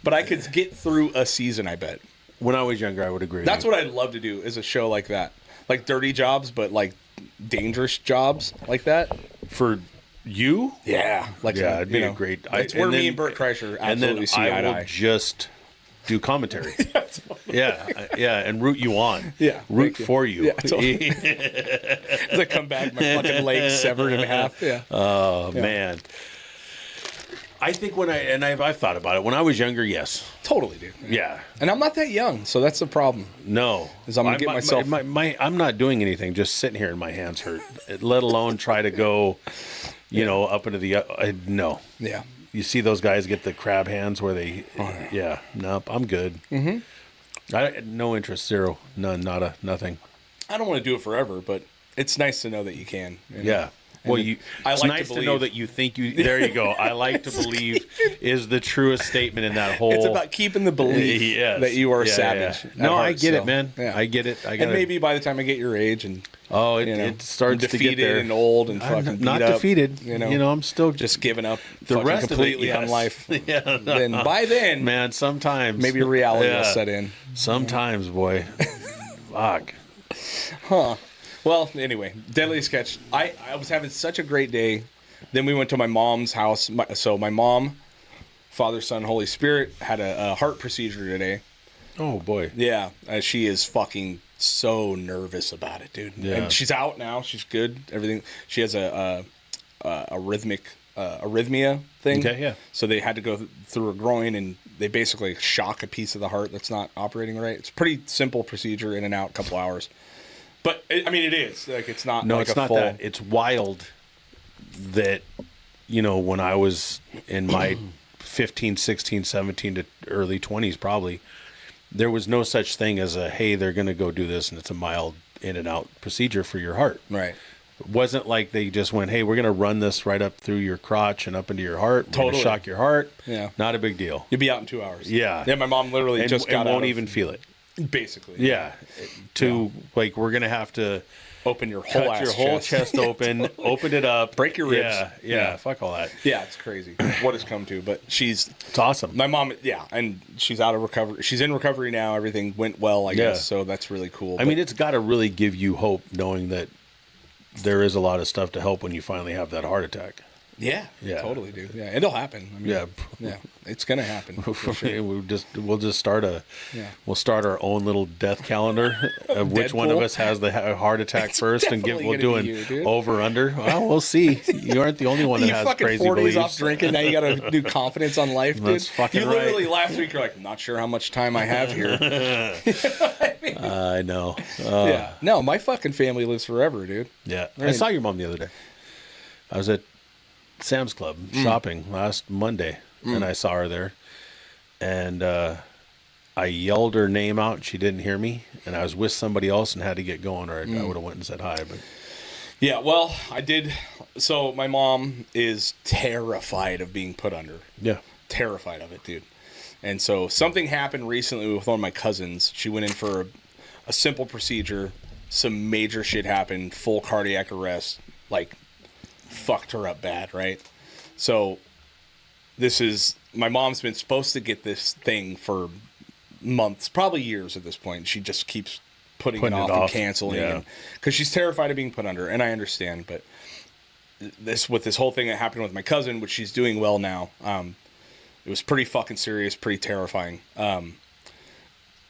B: but I could get through a season, I bet.
C: When I was younger, I would agree.
B: That's what I'd love to do, is a show like that. Like dirty jobs, but like dangerous jobs like that.
C: For you?
B: Yeah. Like,
C: Yeah, it'd be a great...
B: That's where me and Bert Kreischer absolutely see eye
C: I
B: to
C: will
B: eye.
C: just do commentary. yeah, and root you on.
B: Yeah,
C: root
B: thank you.
C: for you.
B: Yeah, totally. As I come back, my fucking leg's severed in half. Yeah.
C: Oh, man. I think I've thought about it. When I was younger, yes.
B: Totally, dude.
C: Yeah.
B: And I'm not that young, so that's the problem.
C: No.
B: Is I'm gonna get myself...
C: I'm not doing anything, just sitting here and my hands hurt, let alone try to go, you know, up into the... no.
B: Yeah.
C: You see those guys get the crab hands where they... yeah. Nope, I'm good. Mm-hmm. No interest, zero. None, nada, nothing.
B: I don't want to do it forever, but it's nice to know that you can. You know?
C: Yeah. Well,
B: And
C: it's
B: like
C: nice to know that you think you... There you go. I like to believe is the truest statement in that whole...
B: It's about keeping the belief
C: Yes.
B: that you are a
C: Yeah,
B: savage.
C: yeah.
B: at
C: No,
B: heart,
C: I get
B: so,
C: it, man.
B: yeah.
C: I get it.
B: And maybe by the time I get your age and
C: it starts to
B: defeated
C: get there.
B: and old and fucking
C: I'm
B: beat
C: not
B: up,
C: defeated.
B: You know,
C: I'm still
B: just giving up
C: the
B: fucking
C: rest
B: completely
C: of it, yes.
B: on life.
C: Yeah,
B: Then by then,
C: man, sometimes
B: maybe reality will
C: Yeah.
B: set in.
C: Sometimes, boy. Fuck.
B: Well, anyway, Deadly Sketch. I was having such a great day. Then we went to my mom's house. So my mom, Father, Son, Holy Spirit, had a heart procedure today.
C: Oh boy.
B: Yeah, she is fucking so nervous about it, dude.
C: Yeah.
B: And she's out now. She's good. Everything. She has a arrhythmia thing.
C: Okay, yeah.
B: So they had to go through her groin, and they basically shock a piece of the heart that's not operating right. It's a pretty simple procedure, in and out, couple hours. But I mean, it is like it's not.
C: No,
B: like
C: it's
B: a
C: not
B: full,
C: that. It's wild that, you know, when I was in my 15, 16, 17 to early 20s probably, there was no such thing as a, hey, they're going to go do this and it's a mild in and out procedure for your heart.
B: Right.
C: It wasn't like they just went, hey, we're going to run this right up through your crotch and up into your heart. We're gonna
B: Totally.
C: shock your heart.
B: Yeah.
C: Not a big deal.
B: You'll be out in 2 hours.
C: Yeah.
B: Yeah. My mom literally
C: And,
B: just got
C: and
B: out
C: won't
B: of-
C: even feel it.
B: Basically.
C: Yeah. Like, we're going to have to
B: Open your whole
C: cut
B: ass
C: your whole
B: chest.
C: chest open, open it up.
B: Break your ribs.
C: Yeah. Fuck all that.
B: Yeah, it's crazy what it's come to. But
C: It's awesome.
B: my mom, yeah, and she's out of recovery. She's in recovery now. Everything went well, I guess. So that's really cool.
C: I mean, it's got to really give you hope knowing that there is a lot of stuff to help when you finally have that heart attack.
B: yeah,
C: Yeah.
B: totally, dude. Yeah, it'll happen. I mean, yeah, it's gonna happen. For sure.
C: We'll just start we'll start our own little death calendar of which one of
B: Deadpool.
C: us has the heart attack
B: It's
C: first, and
B: definitely
C: we'll
B: gonna
C: do
B: be
C: an
B: you, dude.
C: over under. Well, we'll see. You aren't the only one that
B: You
C: has
B: fucking
C: crazy
B: 4 days
C: beliefs.
B: off drinking. Now you got a new confidence on life, dude.
C: That's fucking
B: you literally
C: right.
B: last week you're like, I'm not sure how much time I have here.
C: I know.
B: Yeah. No, my fucking family lives forever, dude.
C: Yeah. I
B: Right.
C: saw your mom the other day. I was at Sam's Club shopping last Monday, and I saw her there. And I yelled her name out, and she didn't hear me. And I was with somebody else and had to get going, or I would have went and said hi. But
B: Yeah, well, I did. So my mom is terrified of being put under.
C: yeah.
B: Terrified of it, dude. And so something happened recently with one of my cousins. She went in for a simple procedure. Some major shit happened. Full cardiac arrest. Like, fucked her up bad, right? So this is... My mom's been supposed to get this thing for months, probably years at this point. She just keeps putting it off and canceling.
C: Yeah.
B: Because she's terrified of being put under, and I understand. But this whole thing that happened with my cousin, which she's doing well now, it was pretty fucking serious, pretty terrifying.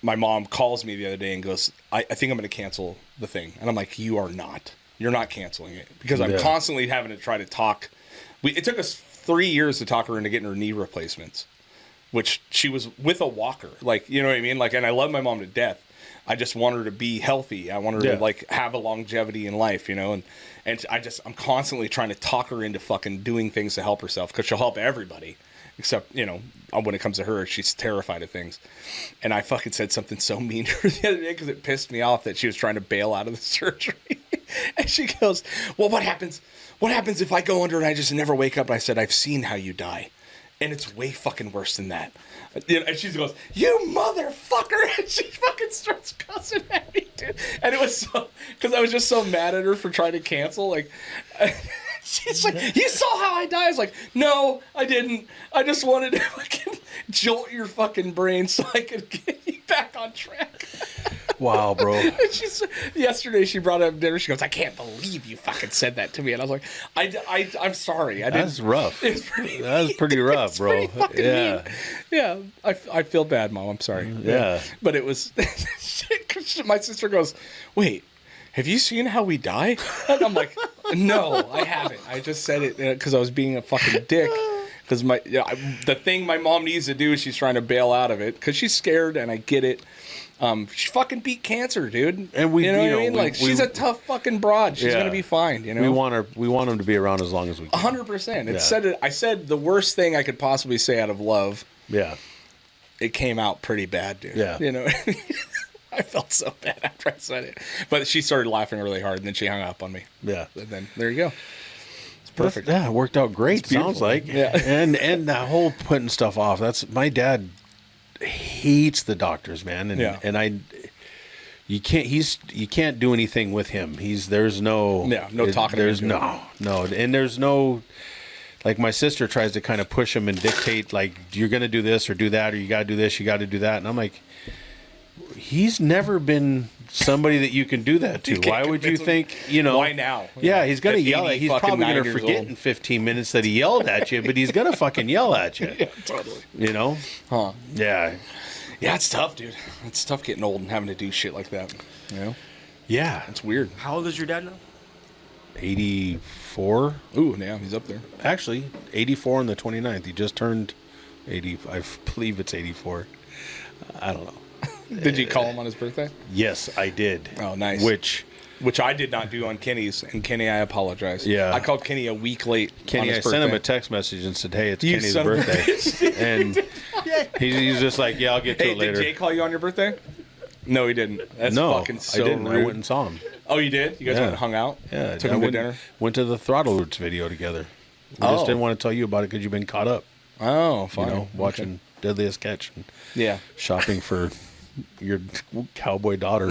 B: My mom calls me the other day and goes, I think I'm going to cancel the thing. And I'm like, you are not. You're not canceling it. Because I'm
C: Yeah.
B: constantly having to try to talk. It took us 3 years to talk her into getting her knee replacements, which she was with a walker. Like, you know what I mean? Like, and I love my mom to death. I just want her to be healthy. I want her
C: Yeah.
B: to, like, have a longevity in life, you know? And I'm constantly trying to talk her into fucking doing things to help herself, because she'll help everybody. Except, you know, when it comes to her, she's terrified of things. And I fucking said something so mean to her the other day because it pissed me off that she was trying to bail out of the surgery. And she goes, well, what happens? What happens if I go under and I just never wake up? And I said, I've seen how you die. And it's way fucking worse than that. You know, and she goes, "You motherfucker!" And she fucking starts cussing at me, dude. And it was so because I was just so mad at her for trying to cancel. Like, she's like, "You saw how I died." I was like, "No, I didn't. I just wanted to fucking jolt your fucking brain so I could get you back on track."
C: Wow, bro.
B: Yesterday she brought up dinner. She goes, "I can't believe you fucking said that to me." And I was like, I'm sorry. I didn't.
C: That's rough. That was pretty rough, bro.
B: Pretty fucking mean. Yeah. I feel bad, Mom. I'm sorry.
C: Yeah.
B: But it was. My sister goes, "Wait, have you seen how we die?" And I'm like, "No, I haven't. I just said it because I was being a fucking dick." Because the thing my mom needs to do is she's trying to bail out of it because she's scared, and I get it. She fucking beat cancer, dude.
C: And we,
B: you know what I mean? Like, she's a tough fucking broad. She's gonna be fine. You know,
C: we want him to be around as long as we can.
B: 100%. I said the worst thing I could possibly say out of love.
C: Yeah.
B: It came out pretty bad, dude.
C: Yeah.
B: You know, I felt so bad after I said it, but she started laughing really hard, and then she hung up on me.
C: Yeah.
B: And then there you go. It's perfect.
C: Yeah, it worked out great. Sounds like.
B: Yeah.
C: And the whole putting stuff off. That's my dad hates the doctors, man. And you can't do anything with him. There's no
B: talking.
C: There's no, and there's no, like, my sister tries to kind of push him and dictate, like, you're gonna do this or do that, or you gotta do this, you gotta do that, and I'm like, he's never been somebody that you can do that to. Why would you think,
B: why now?
C: Yeah, he's gonna yell at. He's probably gonna
B: 9 years
C: forget
B: old.
C: in 15 minutes that he yelled at you, but he's gonna fucking yell at you.
B: Yeah, totally.
C: You know?
B: Huh.
C: Yeah.
B: Yeah, it's tough, dude. It's tough getting old and having to do shit like that. You know?
C: Yeah.
B: It's weird.
D: How old is your dad now?
C: 84.
B: Ooh, yeah, he's up there.
C: Actually, 84 on the 29th. He just turned 80. I believe it's 84. I don't know.
B: Did you call him on his birthday?
C: Yes, I did.
B: Oh, nice. Which I did not do on Kenny's, and Kenny, I apologize.
C: Yeah.
B: I called Kenny a week late.
C: Kenny,
B: on
C: I
B: his
C: sent him
B: birthday.
C: a text message and said, "Hey, it's
B: You
C: Kenny's
B: son of a
C: birthday," and he's just like, "Yeah, I'll get to
B: Hey,
C: it later."
B: did Jay call you on your birthday? No, he didn't. That's
C: No,
B: fucking so
C: I didn't.
B: rude.
C: I went and saw him.
B: Oh, you did? You guys went and hung out?
C: Yeah,
B: Took
C: I
B: him to
C: went,
B: dinner?
C: Went to the Throttle Roots video together. We just didn't want to tell you about it because you've been caught up.
B: Oh, fine.
C: You know, watching Deadliest Catch and
B: Yeah.
C: shopping for your cowboy daughter.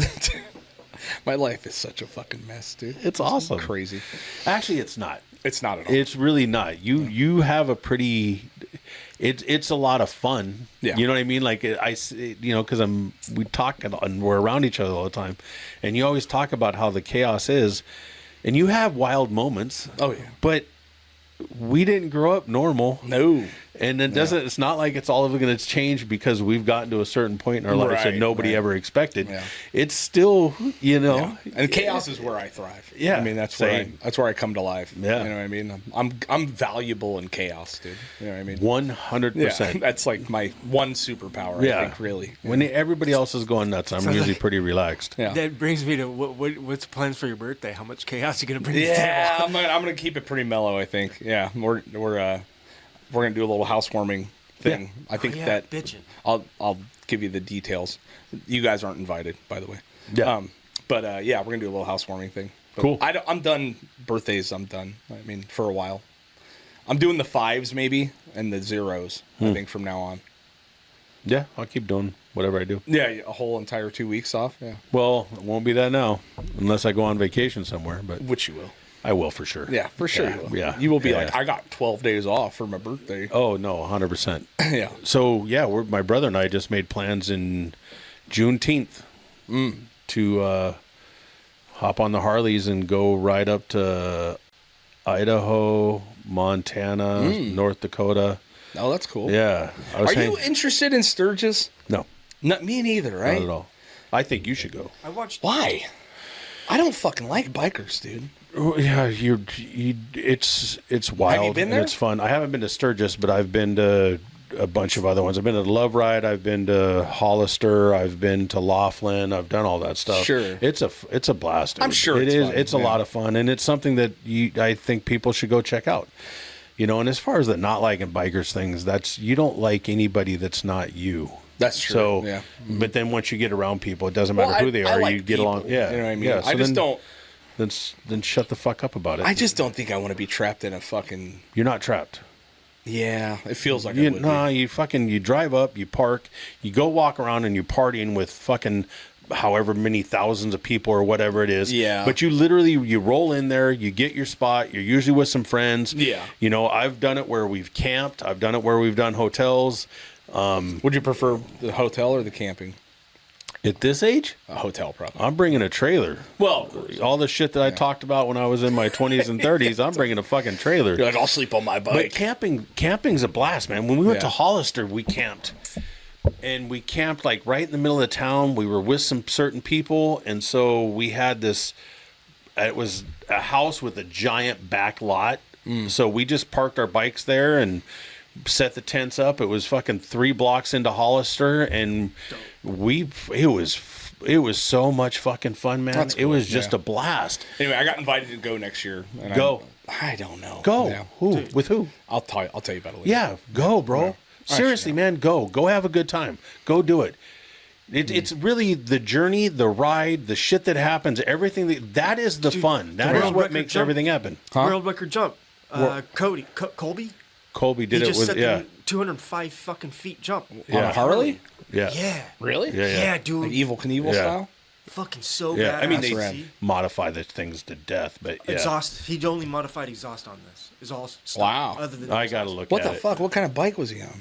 B: My life is such a fucking mess, dude.
C: It's awesome.
B: Crazy.
C: Actually, it's not.
B: It's not at all.
C: It's really not. You have a pretty. It's a lot of fun.
B: Yeah.
C: You know what I mean? Like because we talk and we're around each other all the time, and you always talk about how the chaos is, and you have wild moments.
B: Oh, yeah.
C: But we didn't grow up normal.
B: No.
C: And it doesn't. It's not like it's all of it going to change because we've gotten to a certain point in our lives that
B: Right,
C: nobody
B: right.
C: ever expected.
B: Yeah.
C: It's still,
B: Yeah. And chaos is where I thrive.
C: Yeah,
B: I mean, that's
C: same.
B: where I come to life.
C: Yeah.
B: You know what I mean? I'm valuable in chaos, dude. You know what I mean?
C: 100%.
B: Yeah. That's like my one superpower, I think, really.
C: When everybody else is going nuts, I'm usually pretty relaxed.
B: Yeah.
D: That brings me to what's the plans for your birthday? How much chaos are you gonna bring to the
B: Yeah,
D: table?
B: I'm gonna keep it pretty mellow, I think. Yeah. We're gonna do a little housewarming thing. I think that
D: bitchin'.
B: I'll give you the details. You guys aren't invited, by the way.
C: Yeah.
B: But we're gonna do a little housewarming thing. But
C: Cool.
B: I'm done. Birthdays, I'm done. I mean, for a while. I'm doing the 5s maybe and the 0s. I think from now on.
C: Yeah, I'll keep doing whatever I do.
B: Yeah, a whole entire 2 weeks off. Yeah,
C: Well, it won't be that now, unless I go on vacation somewhere, but
B: which you will.
C: I will for sure.
B: Yeah, for sure.
C: Yeah,
B: You will.
C: yeah,
B: You will be
C: yeah.
B: like, I got 12 days off for my birthday.
C: Oh, no, 100%.
B: Yeah.
C: So, yeah, my brother and I just made plans in Juneteenth to hop on the Harleys and go ride up to Idaho, Montana, North Dakota.
B: Oh, that's cool.
C: Yeah.
B: Are you interested in Sturgis?
C: No,
B: Not me neither, right?
C: not at all. I think you should go.
D: I watched.
B: Why? I don't fucking like bikers, dude.
C: Oh, yeah, it's wild
B: been
C: and
B: there?
C: it's fun. I haven't been to Sturgis, but I've been to a bunch of other ones. I've been to Love Ride. I've been to Hollister. I've been to Laughlin. I've done all that stuff.
B: Sure.
C: It's a blast. Dude.
B: I'm sure
C: it
B: it's
C: is.
B: fun,
C: It's a
B: yeah.
C: lot of fun, and it's something that I think people should go check out. You know, and as far as the not liking bikers things, you don't like anybody that's not you.
B: That's true.
C: So,
B: yeah.
C: but then once you get around people, it doesn't matter who they are.
B: like
C: You get along.
B: people,
C: Yeah,
B: you know what I mean.
C: Yeah, so
B: I just don't.
C: Then shut the fuck up about it.
B: I just don't think I want to be trapped in a fucking.
C: You're not trapped.
B: Yeah, it feels like it would
C: Nah,
B: be.
C: you drive up, you park, you go walk around, and you're partying with fucking however many thousands of people or whatever it is.
B: Yeah.
C: But you roll in there, you get your spot. You're usually with some friends.
B: Yeah.
C: You know, I've done it where we've camped. I've done it where we've done hotels.
B: Would you prefer the hotel or the camping?
C: At this age,
B: A hotel, probably.
C: I'm bringing a trailer.
B: Well, of course.
C: All the shit that I talked about when I was in my 20s and 30s, I'm bringing a fucking trailer.
B: You're like, I'll sleep on my
C: But
B: bike.
C: camping's a blast, man. When we went
B: Yeah.
C: to Hollister, we camped. And we camped like right in the middle of town. We were with some certain people, and so we had this. It was a house with a giant back lot. So we just parked our bikes there and set the tents up. It was fucking 3 blocks into Hollister, and it was so much fucking fun, man.
B: That's
C: It was
B: cool,
C: just
B: yeah.
C: a blast.
B: Anyway, I got invited to go next year. And
C: Go.
B: I don't know.
C: Go.
B: Yeah.
C: Who? With who?
B: I'll tell you about it later.
C: Yeah, go, bro.
B: Yeah.
C: Seriously, man, go. Go have a good time. Go do it. It's really the journey, the ride, the shit that happens, everything. That is the fun. That is
D: world
C: what
D: record
C: makes
D: jump.
C: everything happen.
D: World record jump. Colby.
C: Colby did
D: He
C: it
D: just
C: with,
D: set
C: yeah.
D: the 205 fucking feet jump.
B: On a Harley?
C: Yeah.
D: Yeah.
B: Really?
C: Yeah,
D: Yeah, dude.
B: Like Evil Knievel
C: Yeah.
B: style?
D: Fucking so
C: Yeah.
D: bad.
C: I mean, they
B: rad.
C: modify the things to death, but yeah.
D: Exhaust. He only modified exhaust on this. Is all stuff
B: Wow.
D: Other than
C: I
D: exhaust.
C: got to look
B: What
C: at
B: the
C: it.
B: fuck? What kind of bike was he on?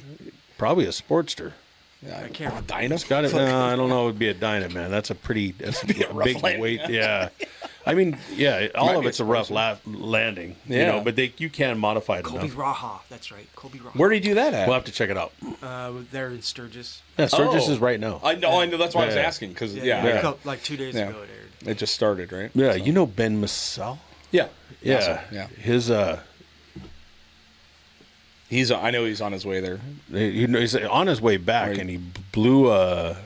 C: Probably a Sportster.
B: Yeah,
D: I can't remember.
B: Dyna?
C: Got it. No, I don't know. It would be a Dyna, man. That's a
B: rough
C: big
B: landing.
C: weight. Yeah. I mean, yeah, all
B: Might
C: of
B: be
C: it's a rough landing, you
B: Yeah.
C: know, but you can modify it
D: Colby
C: enough.
D: Raha. That's right. Colby Raha.
B: Where did he do that at?
C: We'll have to check it out.
D: They're in Sturgis.
C: Yeah, Sturgis
B: Oh.
C: is right now.
B: I know. That's why I was
C: Yeah.
B: asking. Because,
D: Yeah. Like 2 days
B: Yeah.
D: ago it aired.
B: it just started, right?
C: Yeah, you know Ben Massell?
B: Yeah.
C: Yeah.
B: Awesome. Yeah.
C: His
B: I know he's on his way there.
C: he's on his way back,
B: Right.
C: and he blew a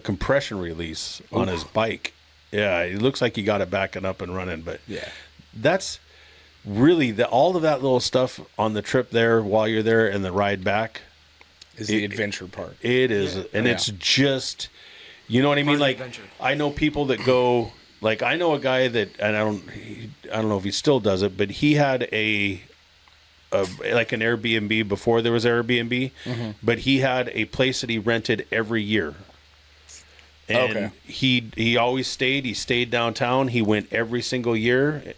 C: compression release on his bike. Yeah, it looks like he got it back and up and running, but
B: Yeah.
C: that's really all of that little stuff on the trip there while you're there and the ride back.
B: Is the adventure part.
C: It is, and
B: Yeah.
C: it's just, you know what I mean?
D: Part of the
C: Like,
D: adventure.
C: I know people that go, like, I know a guy that, and I don't know if he still does it, but he had like an Airbnb before there was Airbnb, but he had a place that he rented every year. And
B: Okay.
C: he always stayed. He stayed downtown. He went every single year,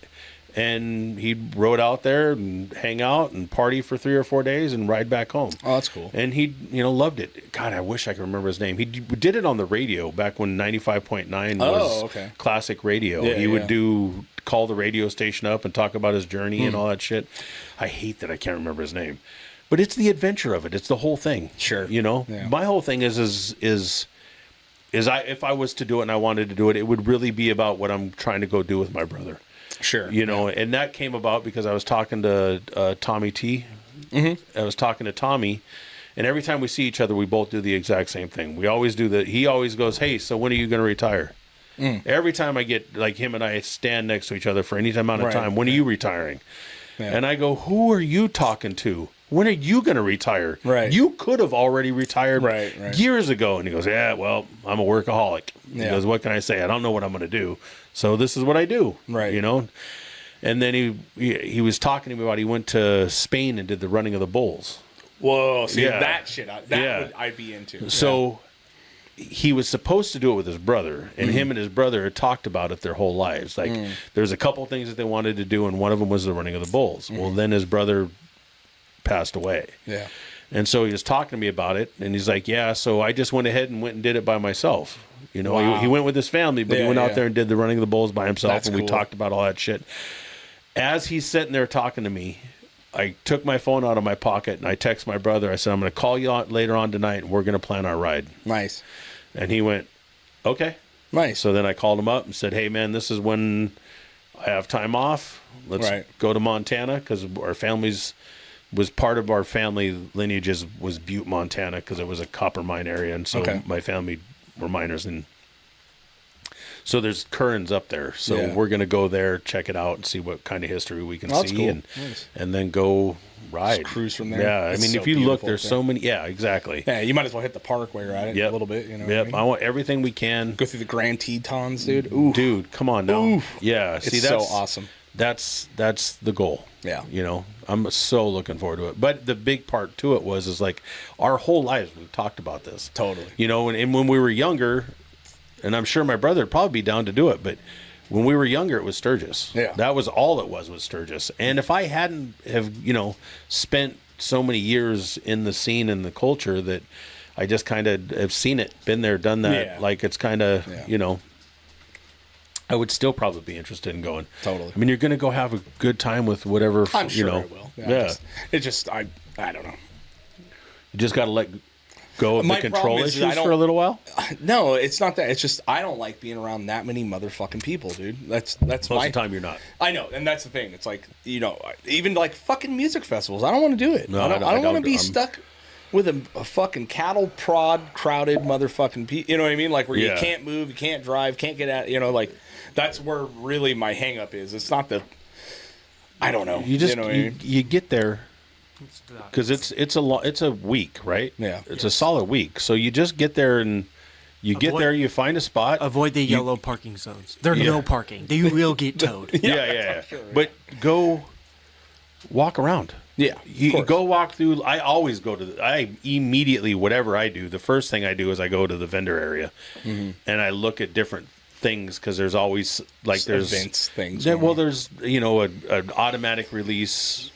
C: and he'd rode out there and hang out and party for 3 or 4 days and ride back home.
B: Oh, that's cool.
C: And he, loved it. God, I wish I could remember his name. He did it on the radio back when 95.9 was
B: okay.
C: classic radio.
B: Yeah,
C: he would
B: yeah.
C: call the radio station up and talk about his journey and all that shit. I hate that I can't remember his name. But it's the adventure of it. It's the whole thing.
B: Sure.
C: You know?
B: Yeah.
C: My whole thing is if I was to do it and I wanted to do it, it would really be about what I'm trying to go do with my brother.
B: Sure.
C: You know, and that came about because I was talking to Tommy T. I was talking to Tommy, and every time we see each other, we both do the exact same thing. We always do that. He always goes, "Hey, so when are you going to retire?" Every time I get, like, him and I stand next to each other for any amount of
B: Right,
C: time, when are you retiring?
B: Yeah.
C: And I go, "Who are you talking to? When are you going to retire?
B: Right.
C: You could have already retired
B: Right.
C: years ago." And he goes, "Yeah, well, I'm a workaholic." He
B: Yeah.
C: goes, "What can I say? I don't know what I'm going to do. So this is what I do."
B: Right.
C: You know? And then he was talking to me about he went to Spain and did the running of the bulls.
B: Whoa. See,
C: Yeah.
B: that shit, I'd be into.
C: So he was supposed to do it with his brother, and him and his brother had talked about it their whole lives. Like, there's a couple things that they wanted to do, and one of them was the running of the bulls. Well, then his brother passed away.
B: Yeah.
C: And so he was talking to me about it, and he's like, "Yeah, so I just went ahead and did it by myself." You know,
B: Wow.
C: he went with his family, but he
B: Yeah,
C: went out
B: yeah.
C: there and did the running of the bulls by himself,
B: That's
C: and we
B: cool.
C: talked about all that shit. As he's sitting there talking to me, I took my phone out of my pocket, and I text my brother. I said, "I'm going to call you later on tonight, and we're going to plan our ride."
B: Nice.
C: And he went, "Okay."
B: Nice.
C: So then I called him up and said, "Hey, man, this is when I have time off. Let's
B: Right.
C: go to Montana," because our family's was part of our family lineages was Butte, Montana, because it was a copper mine area, and so
B: Okay.
C: my family were miners, and so there's Currens up there. So
B: Yeah.
C: we're gonna go there, check it out, and see what kind of history we can
B: Oh, that's
C: see,
B: cool.
C: and
B: Nice.
C: and then go ride,
B: Just cruise from there.
C: Yeah,
B: It's
C: I mean,
B: so
C: if you look,
B: beautiful
C: there's
B: up
C: so
B: there.
C: many. Yeah, exactly.
B: Yeah, you might as well hit the park while you're at it
C: Yep.
B: a little bit. You know.
C: Yep,
B: What
C: I want everything we can.
B: Go through the Grand Tetons, dude. Ooh.
C: Dude, come on now.
B: Oof.
C: Yeah,
B: It's
C: see,
B: so
C: that's
B: awesome.
C: that's the goal.
B: Yeah.
C: You know, I'm so looking forward to it. But the big part to it is like our whole lives we've talked about this.
B: Totally.
C: You know, and when we were younger, and I'm sure my brother would probably be down to do it, but when we were younger, it was Sturgis.
B: Yeah.
C: That was all it was Sturgis. And if I hadn't have, you know, spent so many years in the scene and the culture that I just kind of have seen it, been there, done that.
B: Yeah.
C: Like it's kind of,
B: Yeah.
C: you know, I would still probably be interested in going.
B: Totally.
C: I mean, you're going to go have a good time with whatever,
B: I'm sure
C: you know.
B: I will.
C: Yeah.
B: It just, I don't know.
C: You just got to let go of
B: My
C: the control
B: problem is I
C: issues
B: don't-
C: for a little while.
B: No, it's not that. It's just I don't like being around that many motherfucking people, dude. That's
C: Most
B: my
C: of the time you're not.
B: I know, and that's the thing. It's like, you know, even like fucking music festivals. I don't want to do it.
C: No,
B: I don't
C: I
B: want to
C: don't-
B: be
C: I'm-
B: stuck with a fucking cattle prod crowded motherfucking people. You know what I mean? Like where
C: Yeah.
B: you can't move, you can't drive, can't get out. You know, like that's where really my hang up is. It's not the. I don't know.
C: You just
B: know what I mean?
C: you get there because it's a week, right?
B: Yeah.
C: It's a solid week. So you just get there and you get
D: Avoid-
C: there, you find a spot.
D: Avoid the yellow parking zones. There are
C: Yeah.
D: no parking. They will get towed.
C: Yeah. But go walk around.
B: Yeah,
C: You
B: of course.
C: go walk through. I always go to. I immediately, whatever I do, the first thing I do is I go to the vendor area, and I look at different things because there's always like there's
B: events, things.
C: There,
B: going
C: well,
B: on.
C: there's an automatic release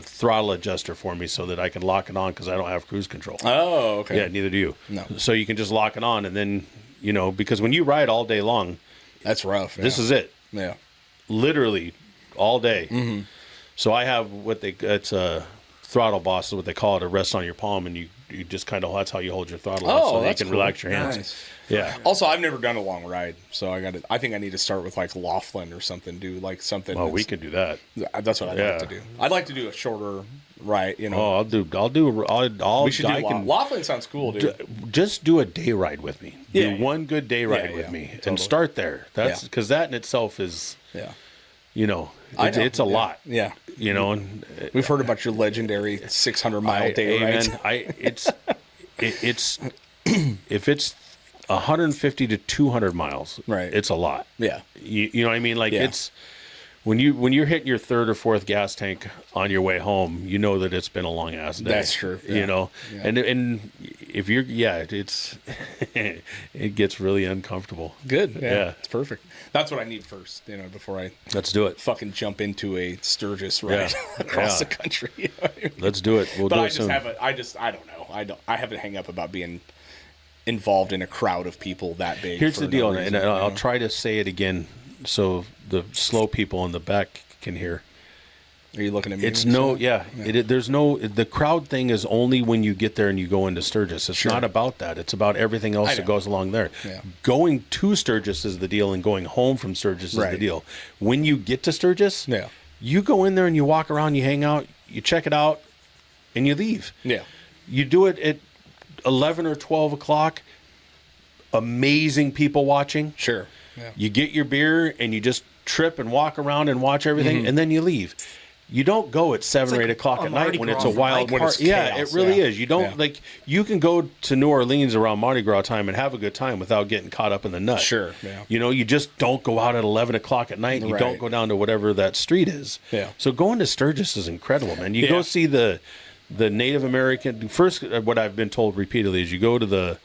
C: throttle adjuster for me so that I can lock it on because I don't have cruise control.
B: Oh, okay.
C: Yeah, neither do you.
B: No.
C: So you can just lock it on, and then because when you ride all day long,
B: That's rough.
C: this
B: yeah.
C: is it.
B: Yeah.
C: Literally all day. So I have it's a throttle boss is what they call it, a rest on your palm, and you just kind of that's how you hold your throttle on
B: Oh,
C: so that you
B: that's
C: can
B: cool.
C: relax your hands.
B: Nice.
C: Yeah.
B: Also, I've never done a long ride, so I think I need to start with like Laughlin or something. Do like something.
C: Well, we could do that.
B: That's what I'd
C: Yeah.
B: like to do. I'd like to do a shorter ride. You know,
C: Oh, I'll
B: we should do
C: I can
B: Laughlin. Sounds cool, dude.
C: just do a day ride with me.
B: Yeah,
C: Do one good day ride with
B: yeah,
C: me
B: totally.
C: and start there. That's
B: Yeah.
C: because that in itself is
B: Yeah,
C: it's,
B: know.
C: it's a
B: Yeah.
C: lot.
B: Yeah,
C: And
B: we've heard about your legendary 600-mile day rides.
C: It's if it's 150 to 200 miles,
B: Right.
C: It's a lot.
B: Yeah,
C: You know what I mean? Like
B: Yeah.
C: it's when you're hitting your third or fourth gas tank on your way home, you know that it's been a long ass day.
B: That's true. Yeah. Yeah.
C: And if you're it's it gets really uncomfortable.
B: good. Yeah,
C: Yeah.
B: it's perfect. That's what I need first. Before I
C: Let's do it.
B: fucking jump into a Sturgis ride
C: Yeah.
B: across
C: Yeah.
B: the country. You know what I mean?
C: Let's do it. We'll
B: But
C: do
B: I
C: it
B: just
C: soon.
B: I don't know. I have a hang up about being involved in a crowd of people that big.
C: Here's
B: for
C: the
B: no
C: deal,
B: reason,
C: and
B: you
C: I'll
B: know?
C: try to say it again so the slow people in the back can hear.
B: Are you looking at me?
C: It's
B: when you
C: no,
B: say
C: yeah. There's no. The crowd thing is only when you get there and you go into Sturgis. It's
B: Sure.
C: not about that. It's about everything else
B: I
C: that
B: know.
C: goes along there.
B: Yeah.
C: Going to Sturgis is the deal, and going home from Sturgis is the
B: Right.
C: deal. When you get to Sturgis,
B: Yeah.
C: you go in there and you walk around, you hang out, you check it out, and you leave.
B: that? Yeah.
C: You do it at 11 or 12 o'clock. Amazing people watching.
B: Sure. Yeah.
C: You get your beer and you just trip and walk around and watch everything,
B: Mm-hmm.
C: and then you leave. You don't go at 7 or
D: like
C: 8 o'clock
D: a
C: at night
D: Mardi
C: when
D: Gras
C: it's a
D: for
C: wild.
B: when it's
C: part. Yeah,
B: chaos,
C: it really
B: yeah.
C: is. You don't
B: Yeah.
C: like. You can go to New Orleans around Mardi Gras time and have a good time without getting caught up in the nut.
B: Sure, yeah.
C: You just don't go out at 11 o'clock at night. And You
B: Right.
C: don't go down to whatever that street is.
B: Yeah.
C: So going to Sturgis is incredible, man. You
B: Yeah.
C: go see the Native American. First, what I've been told repeatedly is you go to the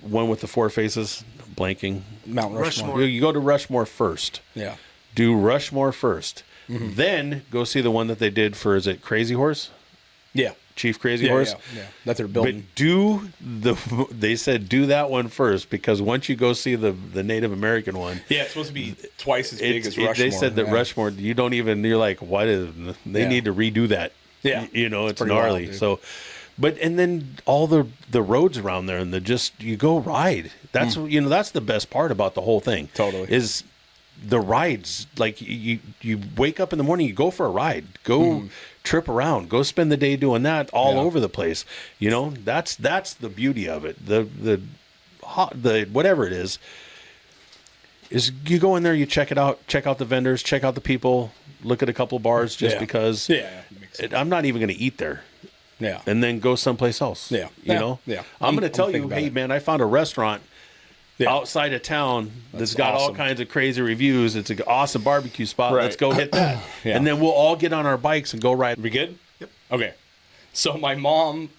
C: one with the four faces, blanking.
B: Mount Rushmore.
D: Rushmore.
C: You go to Rushmore first.
B: Yeah.
C: Do Rushmore 1st.
B: Mm-hmm.
C: Then go see the one that they did for, is it Crazy Horse?
B: Yeah.
C: Chief Crazy
B: Yeah,
C: Horse?
B: yeah. That they're building.
C: But they said do that one first because once you go see the Native American one,
B: Yeah, it's supposed to be twice as big as Rushmore.
C: they said that
B: yeah.
C: Rushmore, you don't even, you're like, what is, they
B: Yeah.
C: need to redo that.
B: Yeah.
C: It's
B: pretty
C: gnarly.
B: wild, dude.
C: So, but, and then all the roads around there and you go ride. That's, that's the best part about the whole thing.
B: Totally.
C: Is the rides. Like you wake up in the morning, you go for a ride, go trip around, go spend the day doing that all
B: Yeah.
C: over the place. That's the beauty of it. The whatever it is you go in there, you check it out, check out the vendors, check out the people, look at a couple bars just
B: Yeah.
C: because
B: Yeah. Makes sense.
C: I'm not even going to eat there.
B: Yeah.
C: And then go someplace else.
B: Yeah.
C: You
B: Yeah.
C: know?
B: Yeah.
C: I'm going to tell
B: thinking
C: you,
B: about
C: hey,
B: it.
C: man, I found a restaurant outside of town that's got all
B: awesome.
C: kinds of crazy reviews. It's an awesome barbecue spot.
B: Right.
C: Let's go hit that.
B: Yeah.
C: And then we'll all get on our bikes and go ride.
B: We good? Yep. Okay. So my mom,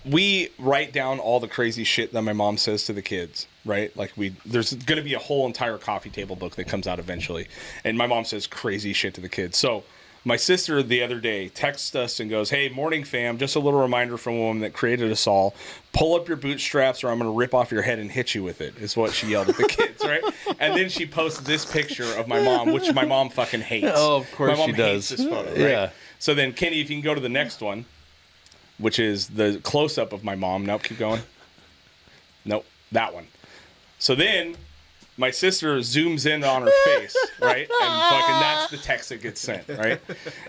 B: we write down all the crazy shit that my mom says to the kids, right? Like there's going to be a whole entire coffee table book that comes out eventually. And my mom says crazy shit to the kids. So my sister the other day texts us and goes, "Hey, morning fam, just a little reminder from a woman that created us all. Pull up your bootstraps or I'm going to rip off your head and hit you with it," is what she yelled at the kids, right? And then she posts this picture of my mom, which my mom fucking hates.
C: Oh, of course
B: my mom
C: she does.
B: hates this photo, right?
C: Yeah.
B: So then, Kenny, if you can go to the next one, which is the close-up of my mom. Nope, keep going. Nope, that one. So then my sister zooms in on her face, right? And fucking that's the text that gets sent, right?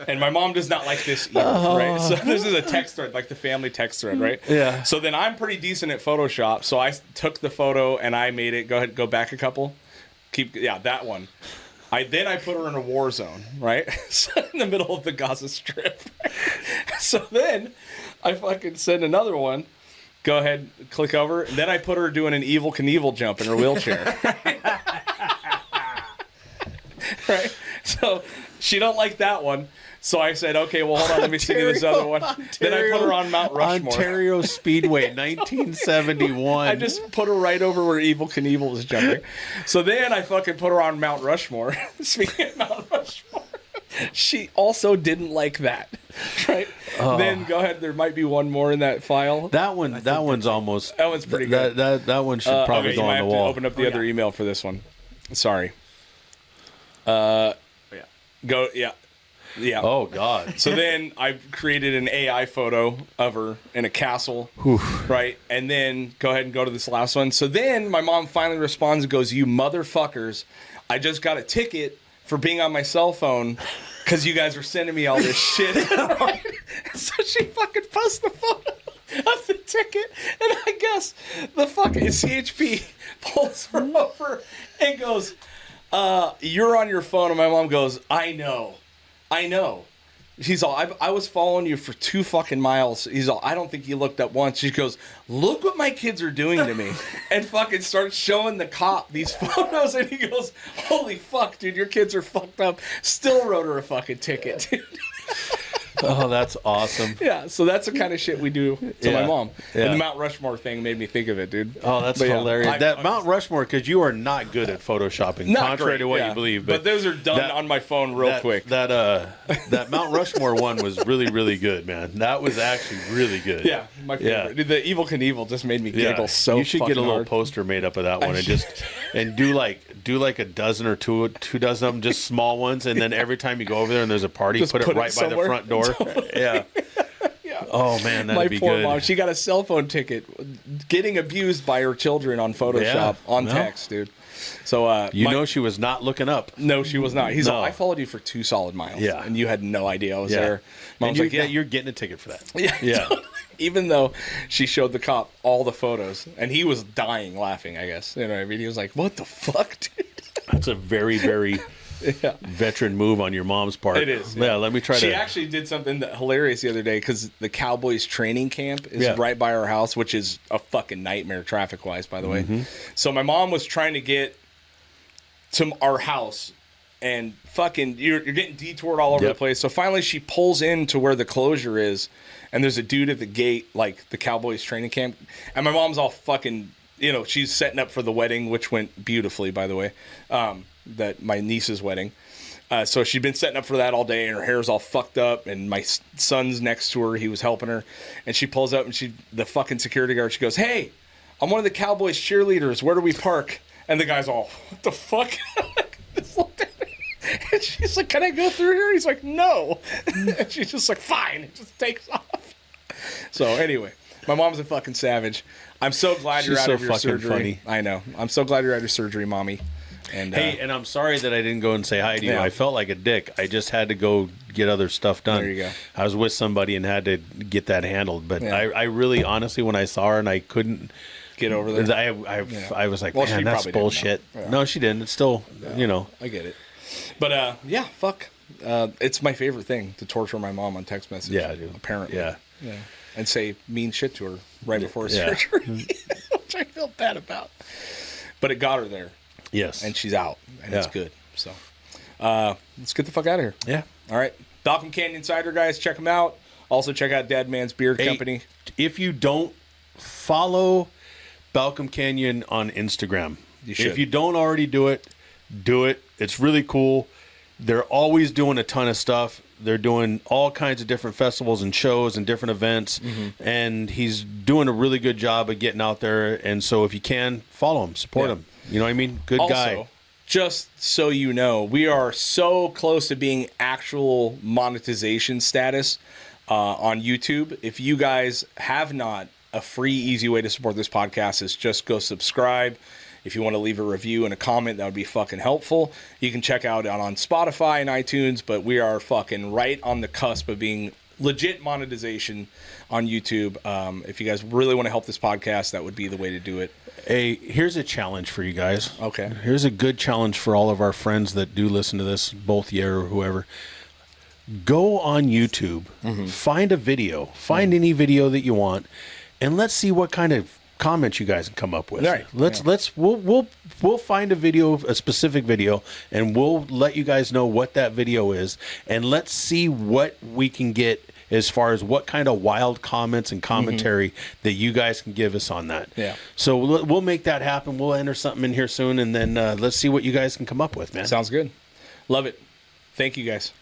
B: And my mom does not like this either, right? So this is a text thread, like the family text thread, right?
C: Yeah.
B: So then I'm pretty decent at Photoshop, so I took the photo and I made it. Go ahead, go back a couple. That one. I put her in a war zone, right? So in the middle of the Gaza Strip. So then I fucking send another one. Go ahead, click over. And then I put her doing an Evel Knievel jump in her wheelchair. Right? So she don't like that one. So I said, okay, well, hold on, let me send you this other one. Then I put her on Mount Rushmore.
C: Ontario Speedway, 1971.
B: I just put her right over where Evel Knievel was jumping. So then I fucking put her on Mount Rushmore. Speaking of Mount Rushmore, she also didn't like that. Right? Then go ahead. There might be one more in that file.
C: That one's almost.
B: That one's pretty good.
C: That one should probably
B: okay,
C: go
B: you might
C: on the
B: have to
C: wall.
B: open up the other email for this one. Sorry. Go. Yeah.
C: Oh God.
B: So then I created an AI photo of her in a castle, right? And then go ahead and go to this last one. So then my mom finally responds and goes, "You motherfuckers, I just got a ticket for being on my cell phone because you guys are sending me all this shit." So she fucking posts the photo of the ticket, and I guess the fucking CHP pulls her over and goes, "You're on your phone." And my mom goes, I know. He's all, I was following you for 2 fucking miles. He's all, I don't think you looked up once. She goes, "Look what my kids are doing to me." And fucking starts showing the cop these photos. And he goes, "Holy fuck, dude, your kids are fucked up." Still wrote her a fucking ticket, dude.
C: Oh, that's awesome.
B: Yeah, so that's the kind of shit we do to my mom.
C: Yeah.
B: And the Mount Rushmore thing made me think of it, dude.
C: Oh, that's
B: But yeah,
C: hilarious. Mount Rushmore, because you are not good at photoshopping,
B: Not
C: contrary
B: great,
C: to what
B: yeah.
C: you believe.
B: But those are done on my phone real quick.
C: That Mount Rushmore one was really, really good, man. That was actually really good.
B: Yeah, my favorite.
C: Yeah.
B: Dude, the Evel Knievel just made me giggle so
C: you should get a
B: fucking
C: little
B: hard.
C: poster made up of that one and do like a dozen or two dozen of them, just small ones, and then every time you go over there and there's a party,
B: Just
C: put it
B: put it
C: right by the
B: somewhere.
C: front door. Yeah. Oh man, that'd
B: My
C: be
B: poor
C: good.
B: mom, she got a cell phone ticket, getting abused by her children on Photoshop
C: Yeah,
B: on
C: no.
B: text, dude. So
C: You know she was not looking up.
B: no, she was not. He's
C: No.
B: all, I followed you for 2 solid miles,
C: Yeah.
B: and you had no idea I was
C: Yeah.
B: there. Mom's
C: And
B: like, yeah,
C: you're getting a ticket for that.
B: yeah,
C: Yeah.
B: Even though she showed the cop all the photos, and he was dying laughing. I guess you know what I mean. He was like, "What the fuck, dude?"
C: That's a very, very
B: Yeah.
C: veteran move on your mom's part.
B: It is.
C: Yeah, let me try
B: She
C: to.
B: actually did something hilarious the other day because the Cowboys training camp is
C: Yeah.
B: right by our house, which is a fucking nightmare traffic wise, by the way.
C: Mm-hmm.
B: So my mom was trying to get to our house, and fucking you're getting detoured all over
C: Yep.
B: the place. So finally, she pulls into where the closure is, and there's a dude at the gate, like the Cowboys training camp, and my mom's all fucking. You know, she's setting up for the wedding, which went beautifully, by the way. That my niece's wedding. So she'd been setting up for that all day, and her hair's all fucked up. And my son's next to her; he was helping her. And she pulls up, and the fucking security guard. She goes, "Hey, I'm one of the Cowboys cheerleaders. Where do we park?" And the guy's all, "What the fuck?" Just looked at me. And she's like, "Can I go through here?" He's like, "No." And she's just like, "Fine." It just takes off. So anyway, my mom's a fucking savage. I'm so glad you're
C: She's
B: out
C: so
B: of your
C: fucking
B: surgery.
C: funny.
B: I know. I'm so glad you're out of your surgery, mommy. And
C: Hey, and I'm sorry that I didn't go and say hi to you.
B: Yeah.
C: I felt like a dick. I just had to go get other stuff done.
B: There you go.
C: I was with somebody and had to get that handled. But
B: Yeah.
C: I really, honestly, when I saw her and I couldn't
B: get over there.
C: I was like,
B: Well, she
C: man, that's
B: probably didn't know.
C: bullshit.
B: Yeah.
C: No, she didn't. It's still, you know.
B: I get it. But yeah, fuck. It's my favorite thing to torture my mom on text message.
C: Yeah, dude.
B: Apparently.
C: Yeah.
B: And say mean shit to her right before
C: Yeah.
B: surgery. which I feel bad about. But it got her there,
C: Yes.
B: and she's out, and it's
C: Yeah.
B: good. So let's get the fuck out of here.
C: Yeah.
B: All right. Balcom Canyon Cider, guys, check them out. Also, check out Dead Man's Beer
C: Hey,
B: Company.
C: If you don't follow Balcom Canyon on Instagram,
B: You should.
C: if you don't already do it, do it. It's really cool. They're always doing a ton of stuff. They're doing all kinds of different festivals and shows and different events. And he's doing a really good job of getting out there. And so if you can, follow him, support
B: Yeah.
C: him. You know what I mean? Good guy.
B: Also, just so you know, we are so close to being actual monetization status on YouTube. If you guys have not, a free, easy way to support this podcast is just go subscribe. If you want to leave a review and a comment, that would be fucking helpful. You can check out on Spotify and iTunes, but we are fucking right on the cusp of being legit monetization on YouTube. If you guys really want to help this podcast, that would be the way to do it.
C: Hey, here's a challenge for you guys.
B: Okay.
C: Here's a good challenge for all of our friends that do listen to this, both you or whoever. Go on YouTube, find a video, find any video that you want, and let's see what kind of comments you guys can come up with.
B: Right.
C: We'll find a video, a specific video, and we'll let you guys know what that video is, and let's see what we can get as far as what kind of wild comments and commentary that you guys can give us on that.
B: Yeah.
C: So we'll make that happen. We'll enter something in here soon, and then let's see what you guys can come up with, man.
B: Sounds good. Love it. Thank you, guys.